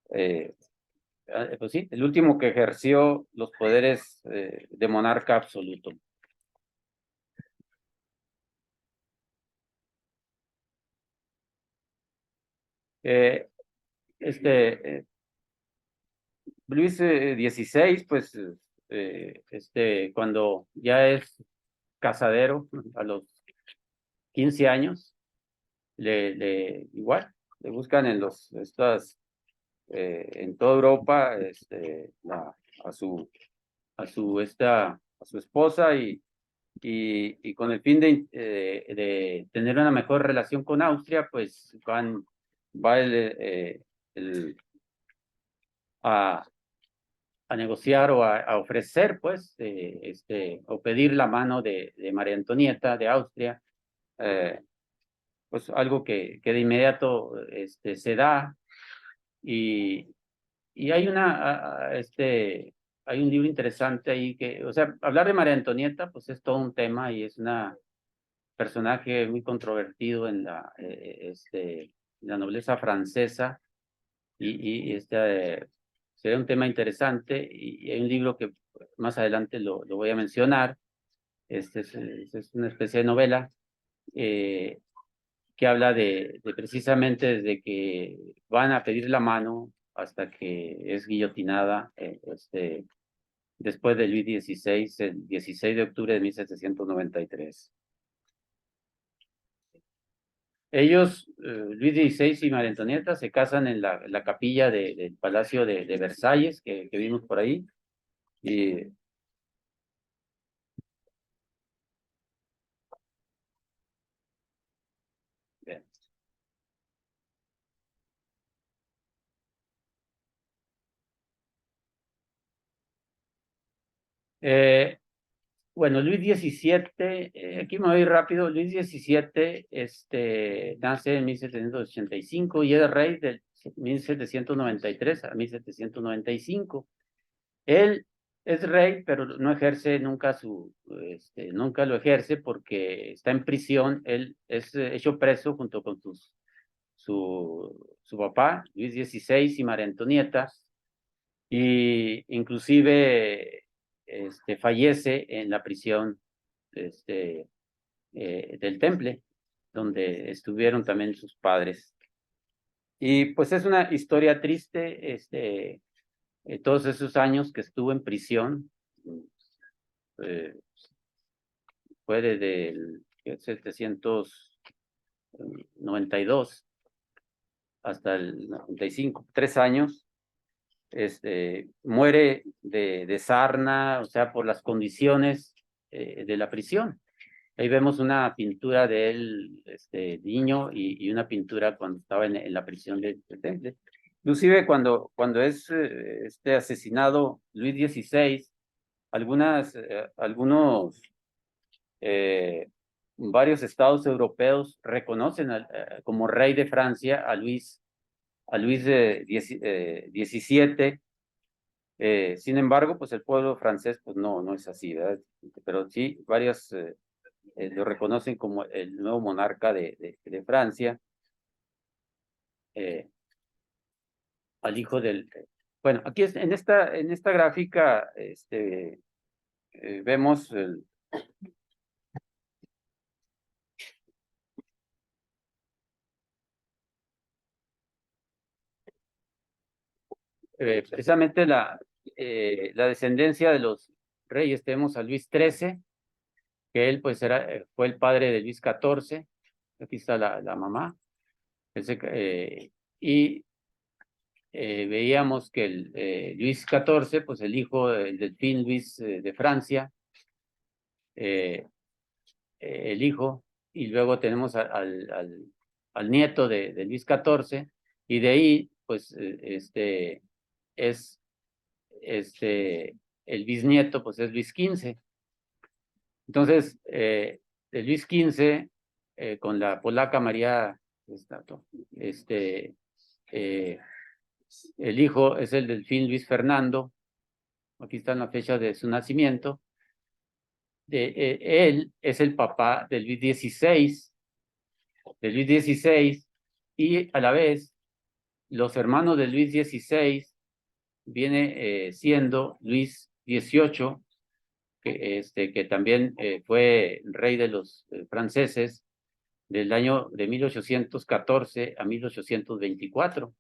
Pues sí, el último que ejerció los poderes de monarca absoluto. Eh, Luis XVI, pues, cuando ya es casadero, a los 15 años, igual, le buscan en toda Europa, a su esposa y con el fin de tener una mejor relación con Austria, pues va a negociar o a ofrecer, pues, o pedir la mano de María Antonieta de Austria, pues algo que de inmediato se da. Y hay un libro interesante ahí o sea, hablar de María Antonieta, pues es todo un tema y es una personaje muy controvertido en la nobleza francesa, y sería un tema interesante, y hay un libro que más adelante lo voy a mencionar. Es una especie de novela que habla de precisamente desde que van a pedir la mano hasta que es guillotinada, después de Luis XVI, el 16 de octubre de 1793. Ellos, Luis XVI y María Antonieta, se casan en la capilla del Palacio de Versalles, que vimos por ahí. Y, bien. Eh, bueno, Luis XVII, aquí me voy rápido. Luis XVII nace en 1785 y es rey del 1793 a 1795. Él es rey, pero no ejerce nunca nunca lo ejerce porque está en prisión. Él es hecho preso junto con su papá, Luis XVI, y María Antonieta, y inclusive fallece en la prisión del Temple, donde estuvieron también sus padres. Y pues es una historia triste, todos esos años que estuvo en prisión. eh, Fue desde el 792 hasta el 95, 3 años. Muere de sarna, o sea, por las condiciones de la prisión. Ahí vemos una pintura de él, niño, y una pintura cuando estaba en la prisión de Temple. Inclusive cuando es asesinado Luis XVI, algunos varios estados europeos reconocen como rey de Francia a Luis XVII. Sin embargo, pues el pueblo francés pues no es así, ¿verdad? Pero sí, varios lo reconocen como el nuevo monarca de Francia, eh, al hijo del... Bueno, aquí en esta gráfica vemos precisamente la descendencia de los reyes. Tenemos a Luis XIII, que él pues fue el padre de Luis XIV. Aquí está la mamá. Y veíamos que Luis XIV, pues el hijo del delfín Luis de Francia, el hijo, y luego tenemos al nieto de Luis XIV, y de ahí pues es el bisnieto, pues es Luis XV. Entonces, de Luis XV, con la polaca María, eh, el hijo es el delfín Luis Fernando. Aquí está la fecha de su nacimiento. Él es el papá de Luis XVI, y a la vez los hermanos de Luis XVI viene siendo Luis XVIII, que también fue rey de los franceses del año de 1814 a 1824.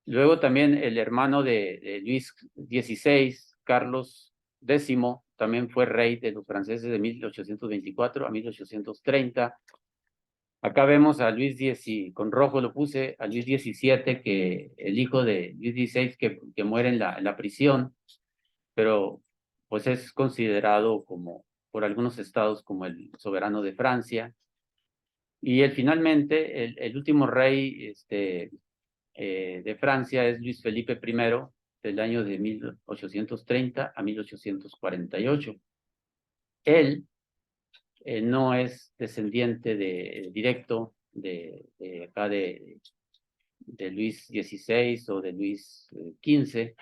Luego también el hermano de Luis XVI, Carlos X, también fue rey de los franceses de 1824 a 1830. Acá vemos a Luis X, con rojo lo puse, a Luis XVII, que el hijo de Luis XVI, que muere en la prisión, pero pues es considerado por algunos estados como el soberano de Francia. Y finalmente, el último rey de Francia es Luis Felipe I, del año de 1830 a 1848. Él no es descendiente directo de acá de Luis XVI o de Luis XV,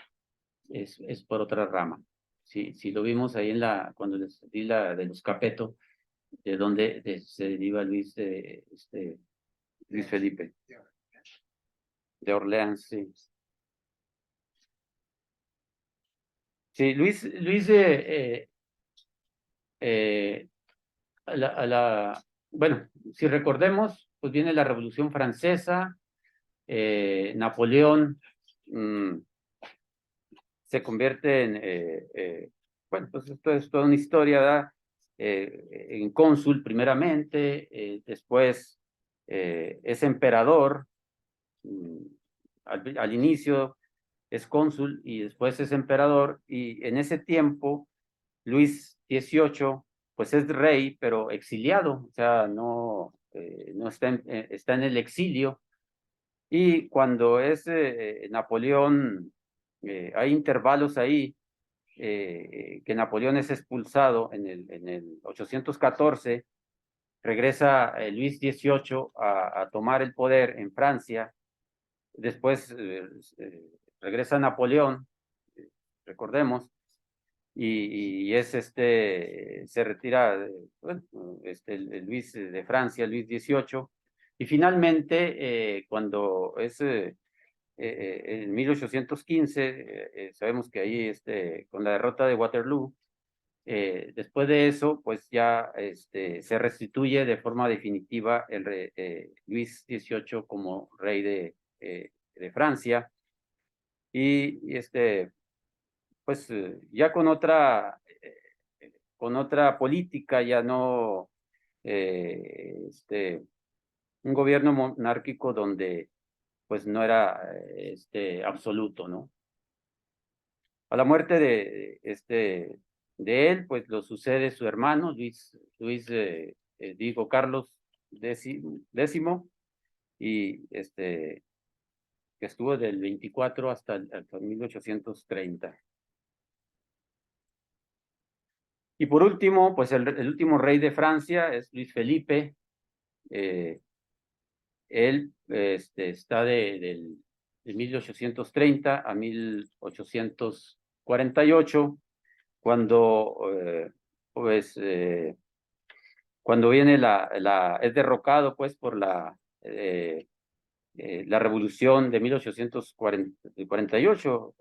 es por otra rama. Si lo vimos ahí cuando les di la de los Capeto, de dónde se deriva Luis Felipe, de Orleans, sí. Sí, Luis bueno, si recordemos, pues viene la Revolución Francesa, Napoleón se convierte bueno, pues esto es toda una historia, ¿verdad? En cónsul primeramente, después es emperador, al inicio es cónsul y después es emperador, y en ese tiempo Luis XVIII pues es rey, pero exiliado, o sea, no está en el exilio, y cuando es Napoleón, hay intervalos ahí, que Napoleón es expulsado en el 814, regresa Luis XVIII a tomar el poder en Francia, después regresa Napoleón, recordemos, y es se retira, bueno, el Luis de Francia, Luis XVIII, y finalmente, cuando es en 1815, sabemos que ahí con la derrota de Waterloo, después de eso, pues ya se restituye de forma definitiva Luis XVIII como rey de Francia, y pues ya con otra política, ya no un gobierno monárquico donde pues no era absoluto, ¿no? A la muerte de él, pues lo sucede su hermano, digo, Carlos X, y que estuvo del 24 hasta 1830. Y por último, pues el último rey de Francia es Luis Felipe. Él está de 1830 a 1848, cuando pues cuando viene es derrocado pues por la revolución de 1848,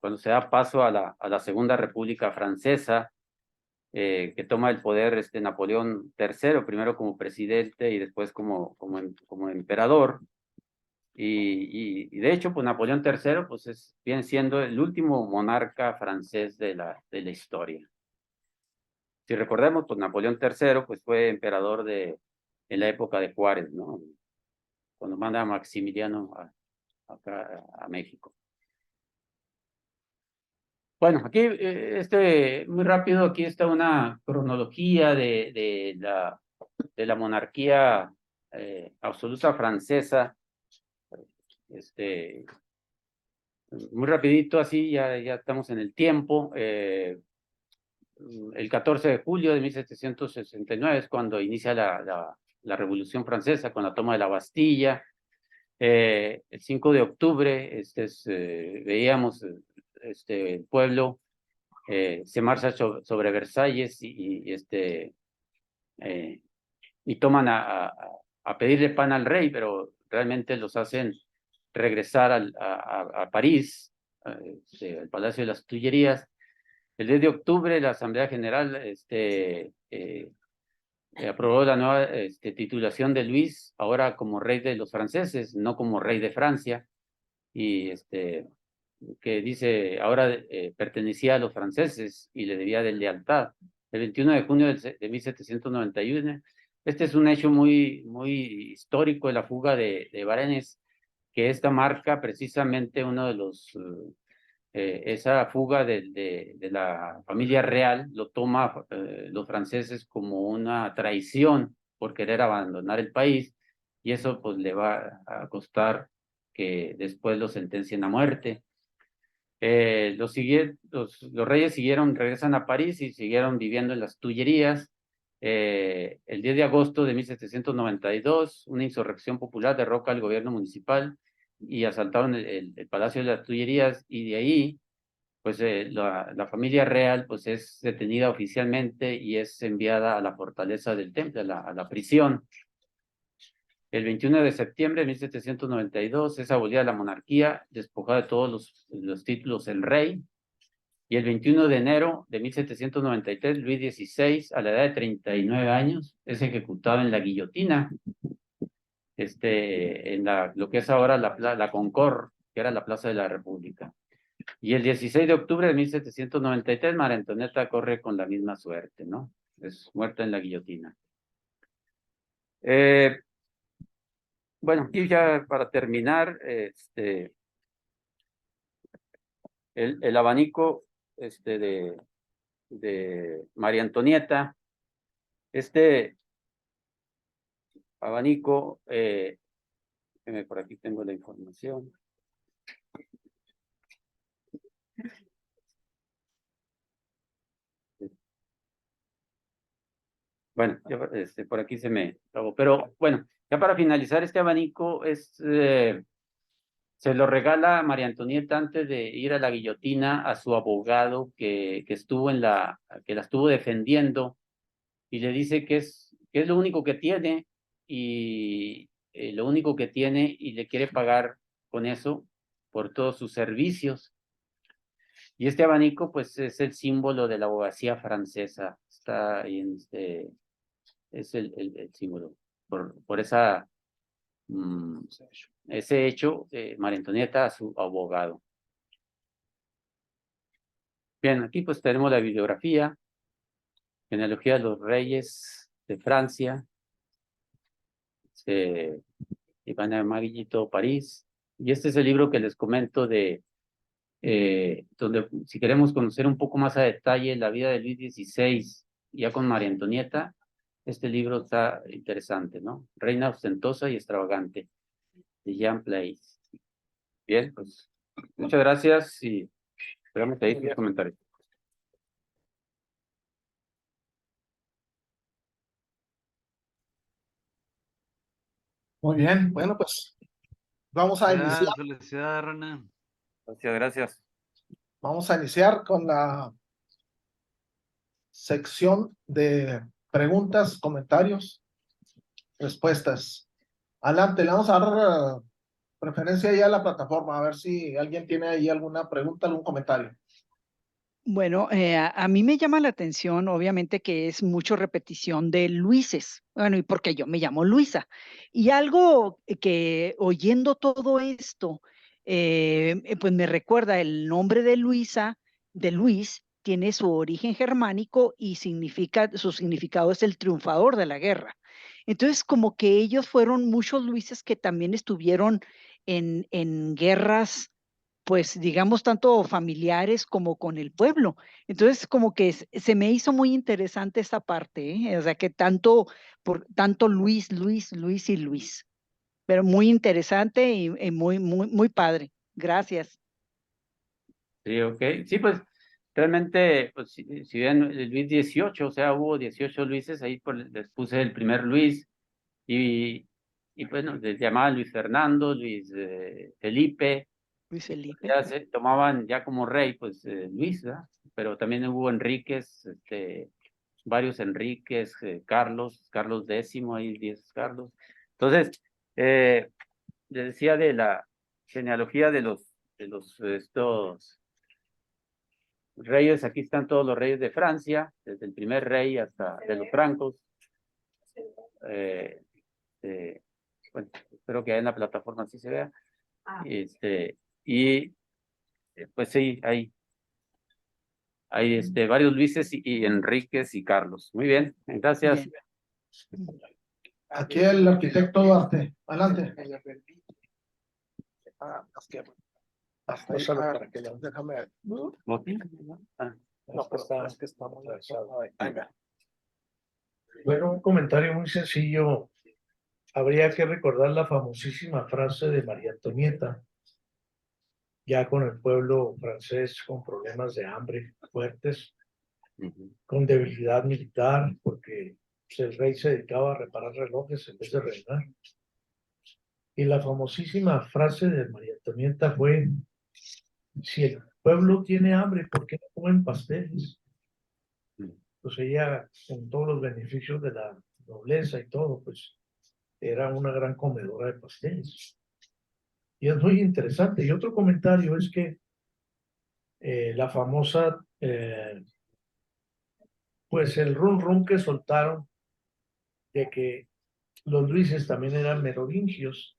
cuando se da paso a la Segunda República Francesa, que toma el poder Napoleón III, primero como presidente y después como emperador. Y de hecho, pues Napoleón III pues viene siendo el último monarca francés de la historia. Si recordemos, pues Napoleón III pues fue emperador en la época de Juárez, ¿no? Cuando manda a Maximiliano acá a México. Bueno, aquí, muy rápido, aquí está una cronología de la monarquía absoluta francesa. Muy rapidito, así, ya estamos en el tiempo. El 14 de julio de 1769 es cuando inicia la Revolución Francesa con la toma de la Bastilla. El 5 de octubre veíamos el pueblo se marcha sobre Versalles y toman a pedirle pan al rey, pero realmente los hacen regresar a París, al Palacio de las Tullerías. El 10 de octubre la Asamblea General aprobó la nueva titulación de Luis, ahora como rey de los franceses, no como rey de Francia, y que dice ahora pertenecía a los franceses y le debía de lealtad. El 21 de junio de 1791, este es un hecho muy, muy histórico de la fuga de Varennes, que esta marca precisamente uno de esa fuga de la familia real lo toma los franceses como una traición por querer abandonar el país, y eso pues le va a costar que después lo sentencien a muerte. Los reyes regresan a París y siguieron viviendo en las Tullerías. El 10 de agosto de 1792, una insurrección popular derroca al gobierno municipal y asaltaron el Palacio de las Tullerías, y de ahí pues la familia real pues es detenida oficialmente y es enviada a la fortaleza del Temple, a la prisión. El 21 de septiembre de 1792 es abolida la monarquía, despojada de todos los títulos el rey. Y el 21 de enero de 1793, Luis XVI, a la edad de 39 años, es ejecutado en la guillotina, en lo que es ahora la Concord, que era la Plaza de la República. Y el 16 de octubre de 1793, María Antonieta corre con la misma suerte, ¿no? Es muerta en la guillotina. Bueno, aquí ya para terminar, el abanico de María Antonieta, este abanico, por aquí tengo la información. Bueno, por aquí se me acabó. Pero bueno, ya para finalizar, este abanico se lo regala María Antonieta antes de ir a la guillotina a su abogado que la estuvo defendiendo, y le dice que es lo único que tiene, y lo único que tiene, y le quiere pagar con eso por todos sus servicios. Y este abanico pues es el símbolo de la abogacía francesa. Está ahí es el símbolo. Por ese hecho, María Antonieta a su abogado. Bien, aquí pues tenemos la bibliografía, genealogía de los reyes de Francia, Ivana de Maguillito, París. Y este es el libro que les comento donde si queremos conocer un poco más a detalle la vida de Luis XVI, ya con María Antonieta, este libro está interesante, ¿no? Reina ostentosa y extravagante, de Jean Place. Bien, pues muchas gracias y esperamos ahí sus comentarios. Muy bien, bueno, pues vamos a iniciar. Felicidades, René. Gracias, gracias. Vamos a iniciar con la sección de preguntas, comentarios, respuestas. Adelante, le vamos a dar preferencia ya a la plataforma, a ver si alguien tiene ahí alguna pregunta, algún comentario. Bueno, a mí me llama la atención, obviamente, que es mucho repetición de Luises. Bueno, y porque yo me llamo Luisa. Y algo que oyendo todo esto, pues me recuerda el nombre de Luisa, de Luis, tiene su origen germánico y su significado es el triunfador de la guerra. Entonces, como que ellos fueron muchos Luises que también estuvieron en guerras, pues digamos, tanto familiares como con el pueblo. Entonces, como que se me hizo muy interesante esa parte, ¿eh? O sea, que tanto Luis, Luis, Luis y Luis, pero muy interesante y muy, muy, muy padre. Gracias. Sí, ok. Sí, pues realmente, pues si bien el Luis XVIII, o sea, hubo 18 Luises, ahí les puse el primer Luis, y bueno, les llamaban Luis Fernando, Luis Felipe. Luis Felipe. Ya se tomaban ya como rey, pues Luis, ¿verdad? Pero también hubo Enríquez, varios Enríquez, Carlos X, hay 10 Carlos. Entonces, les decía de la genealogía de estos reyes. Aquí están todos los reyes de Francia, desde el primer rey hasta de los francos. Bueno, espero que en la plataforma así se vea. Y pues sí, hay varios Luises y Enríquez y Carlos. Muy bien, gracias. Bien. Aquí el arquitecto Duarte, adelante. Hasta ahí, para que déjame. Ah, No, pero es que estamos ahí. Bueno, un comentario muy sencillo. Habría que recordar la famosísima frase de María Antonieta, ya con el pueblo francés con problemas de hambre fuertes, con debilidad militar, porque pues, el rey se dedicaba a reparar relojes en vez de reinar. Y la famosísima frase de María Antonieta fue: si el pueblo tiene hambre, ¿por qué no comen pasteles? Mm. Pues ella, con todos los beneficios de la nobleza y todo, pues era una gran comedora de pasteles. Y es muy interesante. Y otro comentario es que la famosa, pues el rum rum que soltaron de que los Luises también eran merovingios,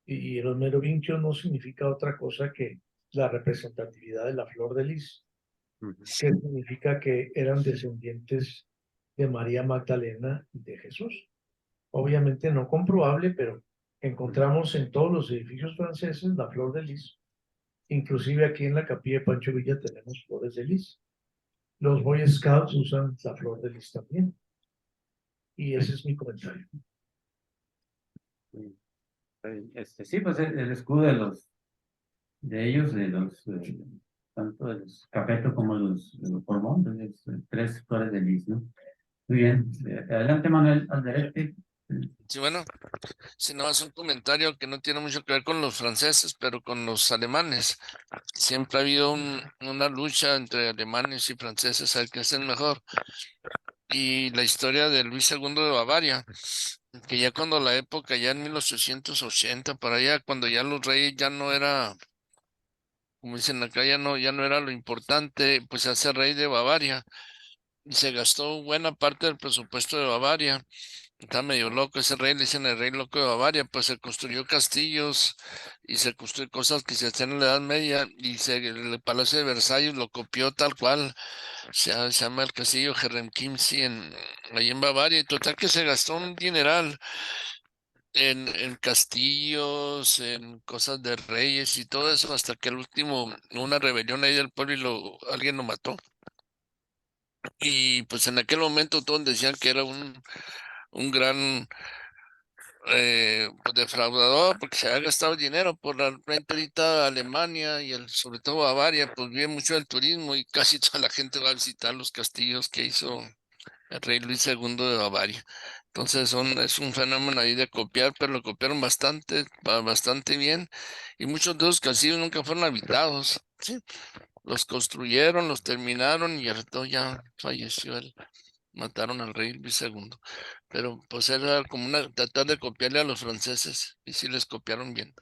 y los merovingios no significa otra cosa que la representatividad de la flor de lis, Ujú. que significa que eran descendientes de María Magdalena y de Jesús. Obviamente no comprobable, pero encontramos en todos los edificios franceses la flor de lis. Inclusive aquí en la capilla de Pancho Villa tenemos flores de lis. Los Boy Scouts usan la flor de lis también. Y ese es mi comentario. Sí, pues el escudo de ellos, tanto de los Capeto como de los Borbón, pues, tres flores de lis, ¿no? Muy bien. Adelante, Manuel Alderete. Sí, bueno, si no es un comentario que no tiene mucho que ver con los franceses, pero con los alemanes. Siempre ha habido una lucha entre alemanes y franceses a ver quién es el mejor. Y la historia de Luis II de Bavaria, que ya cuando la época, ya en 1880, para allá, cuando ya los reyes ya no era, como dicen acá, ya no era lo importante, pues se hace rey de Bavaria. Y se gastó buena parte del presupuesto de Bavaria. Está medio loco ese rey, le dicen el rey loco de Bavaria, pues se construyó castillos y se construyó cosas que se hacían en la Edad Media y el Palacio de Versalles lo copió tal cual, se llama el castillo Herrenchiemsee ahí en Bavaria, y total que se gastó un dineral en castillos, en cosas de reyes y todo eso, hasta que al último una rebelión ahí del pueblo y alguien lo mató. Y pues en aquel momento todos decían que era un gran pues defraudador porque se había gastado dinero por la renta ahorita Alemania y sobre todo Bavaria, pues vive mucho del turismo y casi toda la gente va a visitar los castillos que hizo el rey Luis II de Bavaria. Entonces es un fenómeno ahí de copiar, pero lo copiaron bastante bien, y muchos de los castillos nunca fueron habitados, ¿sí? Los construyeron, los terminaron y al rato ya falleció mataron al rey Luis II. Pero pues era como tratar de copiarle a los franceses, y sí les copiaron bien.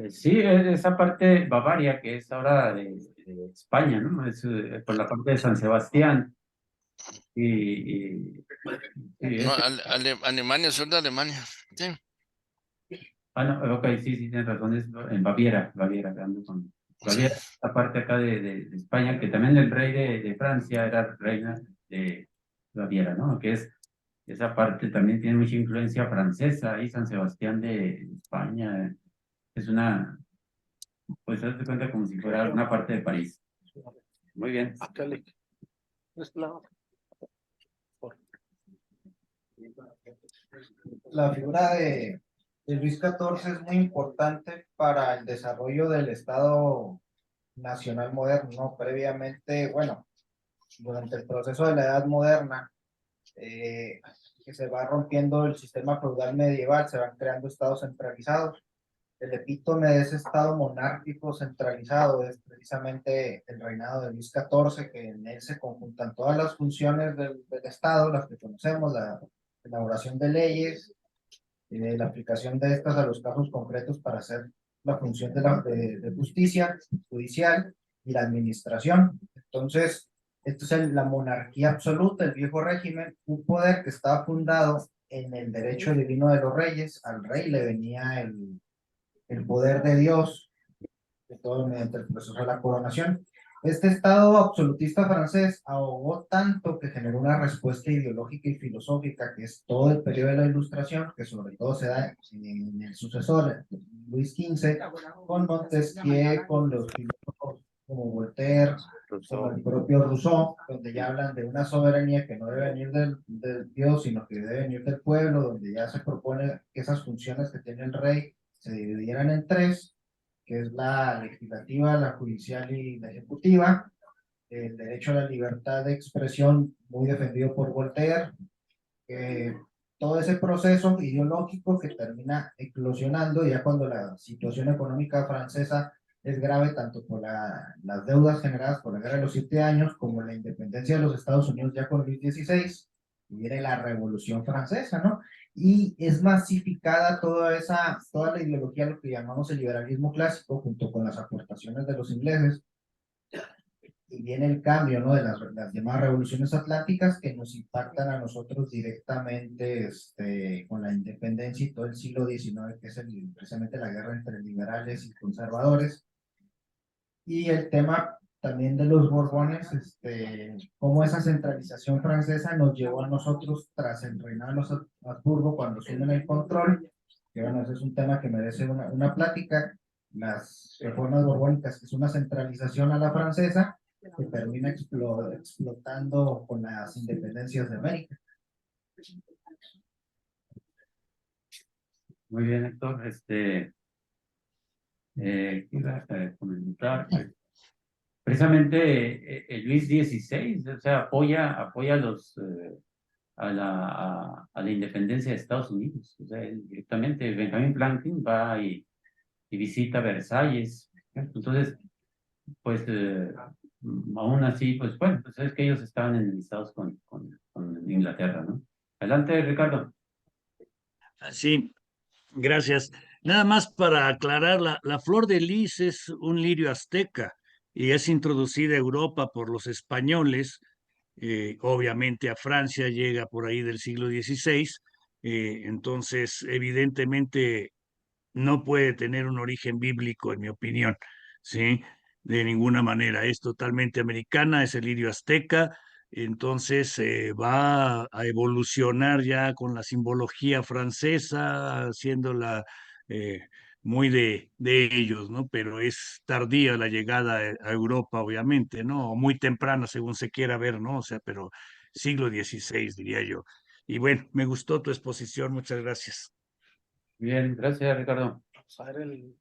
Sí, esa parte Bavaria, que es ahora de España, ¿no? Es por la parte de San Sebastián. Y No, Alemania, sur de Alemania. Sí. no, ok, sí, tienes razón, es en Baviera, ando con Baviera, esta parte acá de España, que también el rey de Francia era reina de Baviera, ¿no? Que es esa parte también tiene mucha influencia francesa, ahí San Sebastián de España, es pues hazte cuenta como si fuera una parte de París. Muy bien. La figura de Luis XIV es muy importante para el desarrollo del Estado nacional moderno, ¿no? Previamente, bueno, durante el proceso de la Edad Moderna, que se va rompiendo el sistema feudal medieval, se van creando estados centralizados. El epítome de ese estado monárquico centralizado es precisamente el reinado de Luis XIV, que en él se conjuntan todas las funciones del Estado, las que conocemos, la elaboración de leyes, la aplicación de estas a los casos concretos para hacer la función de justicia judicial y la administración. Entonces, esto es la monarquía absoluta, el viejo régimen, un poder que estaba fundado en el derecho divino de los reyes. Al rey le venía el poder de Dios, de todo mediante el proceso de la coronación. Este estado absolutista francés ahogó tanto que generó una respuesta ideológica y filosófica, que es todo el periodo de la Ilustración, que sobre todo se da en el sucesor, Luis XV, con Montesquieu, con los filósofos como Voltaire, como el propio Rousseau, donde ya hablan de una soberanía que no debe venir del Dios, sino que debe venir del pueblo, donde ya se propone que esas funciones que tiene el rey se dividieran en tres, que es la legislativa, la judicial y la ejecutiva. El derecho a la libertad de expresión, muy defendido por Voltaire. Todo ese proceso ideológico que termina eclosionando ya cuando la situación económica francesa es grave tanto por las deudas generadas por la Guerra de los 7 Años como la independencia de los Estados Unidos ya con Luis XVI, y viene la Revolución Francesa, ¿no? Y es masificada toda la ideología, lo que llamamos el liberalismo clásico, junto con las aportaciones de los ingleses, y viene el cambio, ¿no? De las llamadas revoluciones atlánticas que nos impactan a nosotros directamente con la independencia y todo el siglo XIX, que es precisamente la guerra entre liberales y conservadores. Y el tema también de los Borbones, cómo esa centralización francesa nos llevó a nosotros tras el reinado de los Habsburgo cuando asumen el control, que bueno, ese es un tema que merece una plática, las reformas borbónicas, que es una centralización a la francesa, que termina explotando con las independencias de América. Muy bien, Héctor. Iba a comentar, precisamente Luis XVI, o sea, apoya a la independencia de Estados Unidos, o sea, él directamente. Benjamin Franklin va y visita Versalles, ¿no? Entonces, pues, aún así, pues bueno, pues es que ellos estaban enemistados con Inglaterra, ¿no? Adelante, Ricardo. Sí, gracias. Nada más para aclarar, la flor de lis es un lirio azteca y es introducida a Europa por los españoles, obviamente a Francia llega por ahí del siglo XVI, entonces evidentemente no puede tener un origen bíblico, en mi opinión, ¿sí? De ninguna manera. Es totalmente americana, es el lirio azteca, entonces va a evolucionar ya con la simbología francesa, haciéndola muy de ellos, ¿no? Pero es tardía la llegada a Europa, obviamente, ¿no? O muy temprana, según se quiera ver, ¿no? O sea, pero siglo XVI, diría yo. Y bueno, me gustó tu exposición, muchas gracias. Bien, gracias, Ricardo. Vamos a ver el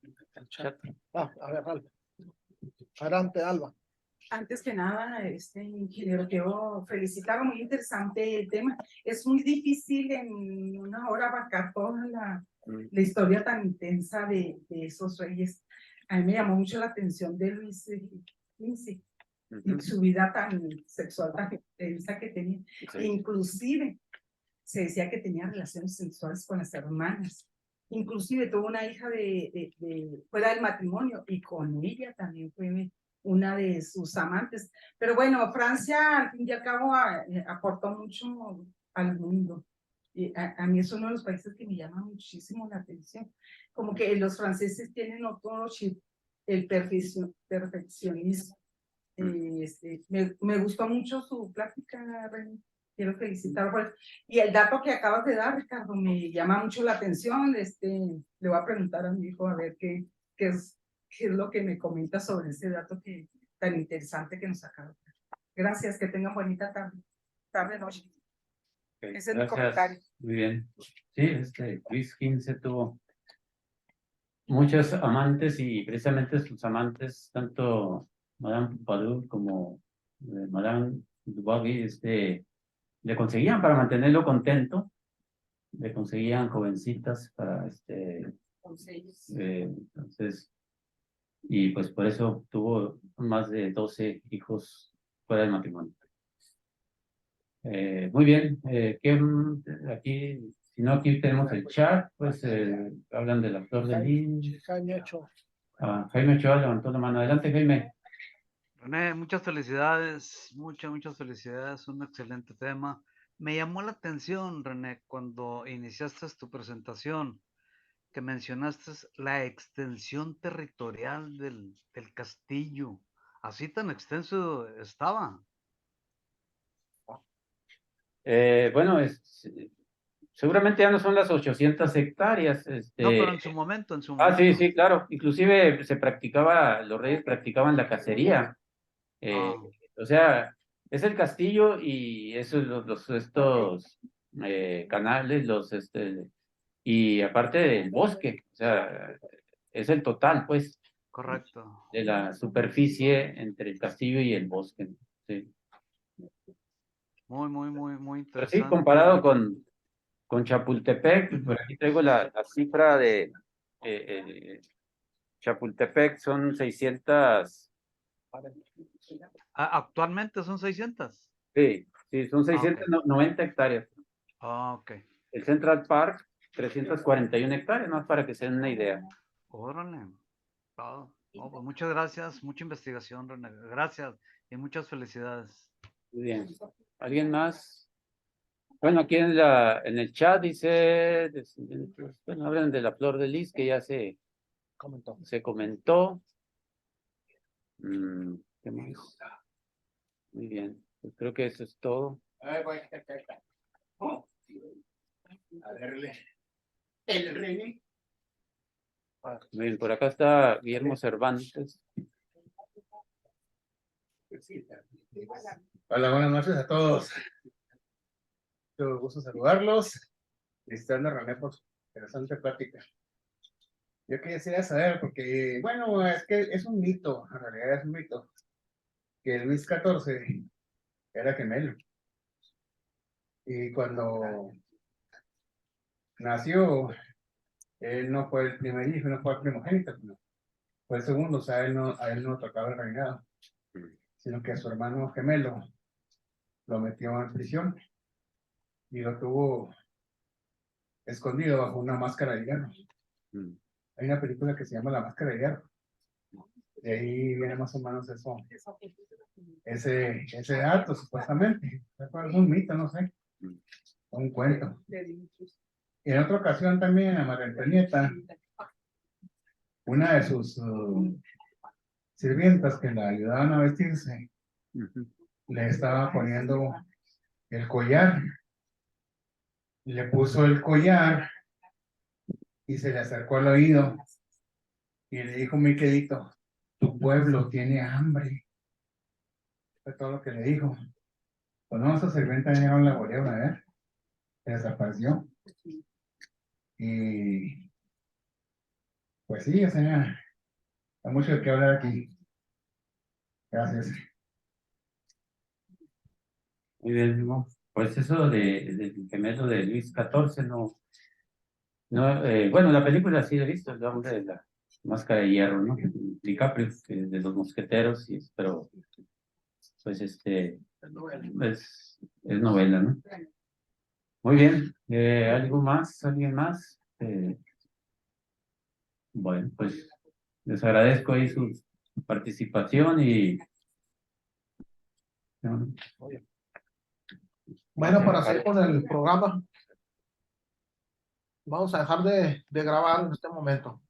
chat. A ver, Alba. Adelante, Alba. Antes que nada, ingeniero, quiero felicitarlo, muy interesante el tema. Es muy difícil en una hora abarcar toda la historia tan intensa de esos reyes. A mí me llamó mucho la atención de Luis XV y su vida tan sexual, tan intensa que tenía. Sí. Inclusive, se decía que tenía relaciones sexuales con las hermanas. Inclusive tuvo una hija fuera del matrimonio y con ella también fue una de sus amantes. Pero bueno, Francia al fin y al cabo aportó mucho al mundo. Y a mí es uno de los países que me llama muchísimo la atención. Como que los franceses tienen otro chip, el perfeccionismo. Me gustó mucho su plática, René. Quiero felicitarlo por eso. Y el dato que acabas de dar, Ricardo, me llama mucho la atención. Le voy a preguntar a mi hijo a ver qué es lo que me comenta sobre ese dato tan interesante que nos acaba de dar. Gracias, que tengan bonita tarde, noche. Okay, ese es mi comentario. Muy bien. Sí, Luis XV tuvo muchos amantes y precisamente sus amantes, tanto Madame Pompadour como Madame Dubois, le conseguían para mantenerlo contento, le conseguían jovencitas para entonces, y pues por eso tuvo más de 12 hijos fuera del matrimonio. Muy bien, aquí, si no, aquí tenemos el chat, pues hablan de la flor de lis. Jaime Ochoa. Jaime Ochoa levantó la mano. Adelante, Jaime. René, muchas felicidades, muchas felicidades, un excelente tema. Me llamó la atención, René, cuando iniciaste tu presentación, que mencionaste la extensión territorial del castillo. Así tan extenso estaba. Bueno, seguramente ya no son las 800 hectáreas. No, pero en su momento, Sí, sí, claro. Inclusive los reyes practicaban la cacería. O sea, es el castillo y esos estos canales, y aparte del bosque, o sea, es el total, pues. Correcto. De la superficie entre el castillo y el bosque. Sí. Muy Pero sí, interesante. comparado con Chapultepec, por aquí traigo la cifra Chapultepec son 600, Actualmente son 600. sí, son ok. 690 hectáreas. Ok. El Central Park, 341 hectáreas, más para que se den una idea. Órale. Oh, pues muchas gracias, mucha investigación, René. Gracias y muchas felicidades. Muy bien. ¿Alguien más? Bueno, aquí en el chat dice, bueno, hablan de la flor de lis que ya se comentó. ¿Qué más? Muy bien, pues creo que eso es todo. A verle. El René. Muy bien, por acá está Guillermo Cervantes. Hola, buenas noches a todos. Mucho gusto saludarlos. Felicitando a René por su interesante plática. Yo quisiera saber, porque, bueno, es que es un mito, en realidad es un mito, que Luis XIV era gemelo. Y cuando nació, él no fue el primer hijo, no fue el primogénito, no. Fue el segundo, o sea, a él no tocaba el reinado, sino que a su hermano gemelo lo metió en prisión y lo tuvo escondido bajo una máscara de hierro. Hay una película que se llama La Máscara de Hierro. De ahí viene más o menos eso, ese dato, supuestamente. Es un mito, no sé, un cuento. Y en otra ocasión también a María Antonieta, una de sus sirvientas que la ayudaban a vestirse, le estaba poniendo el collar. Le puso el collar y se le acercó al oído y le dijo muy quedito: tu pueblo tiene hambre. Fue todo lo que le dijo. Pues no, esa sirvienta ya no la volvieron a ver, se desapareció. Y pues sí, o sea, hay mucho de qué hablar aquí. Gracias. Muy bien, ¿no? Pues eso del gemelo de Luis XIV, bueno, la película sí la he visto, el hombre de la máscara de hierro, ¿no? DiCaprio, que es de los mosqueteros, pero pues es novela, ¿no? Muy bien, ¿algo más? ¿Alguien más? Bueno, pues les agradezco ahí su participación y ¿no? Bueno, para seguir con el programa, vamos a dejar de grabar en este momento.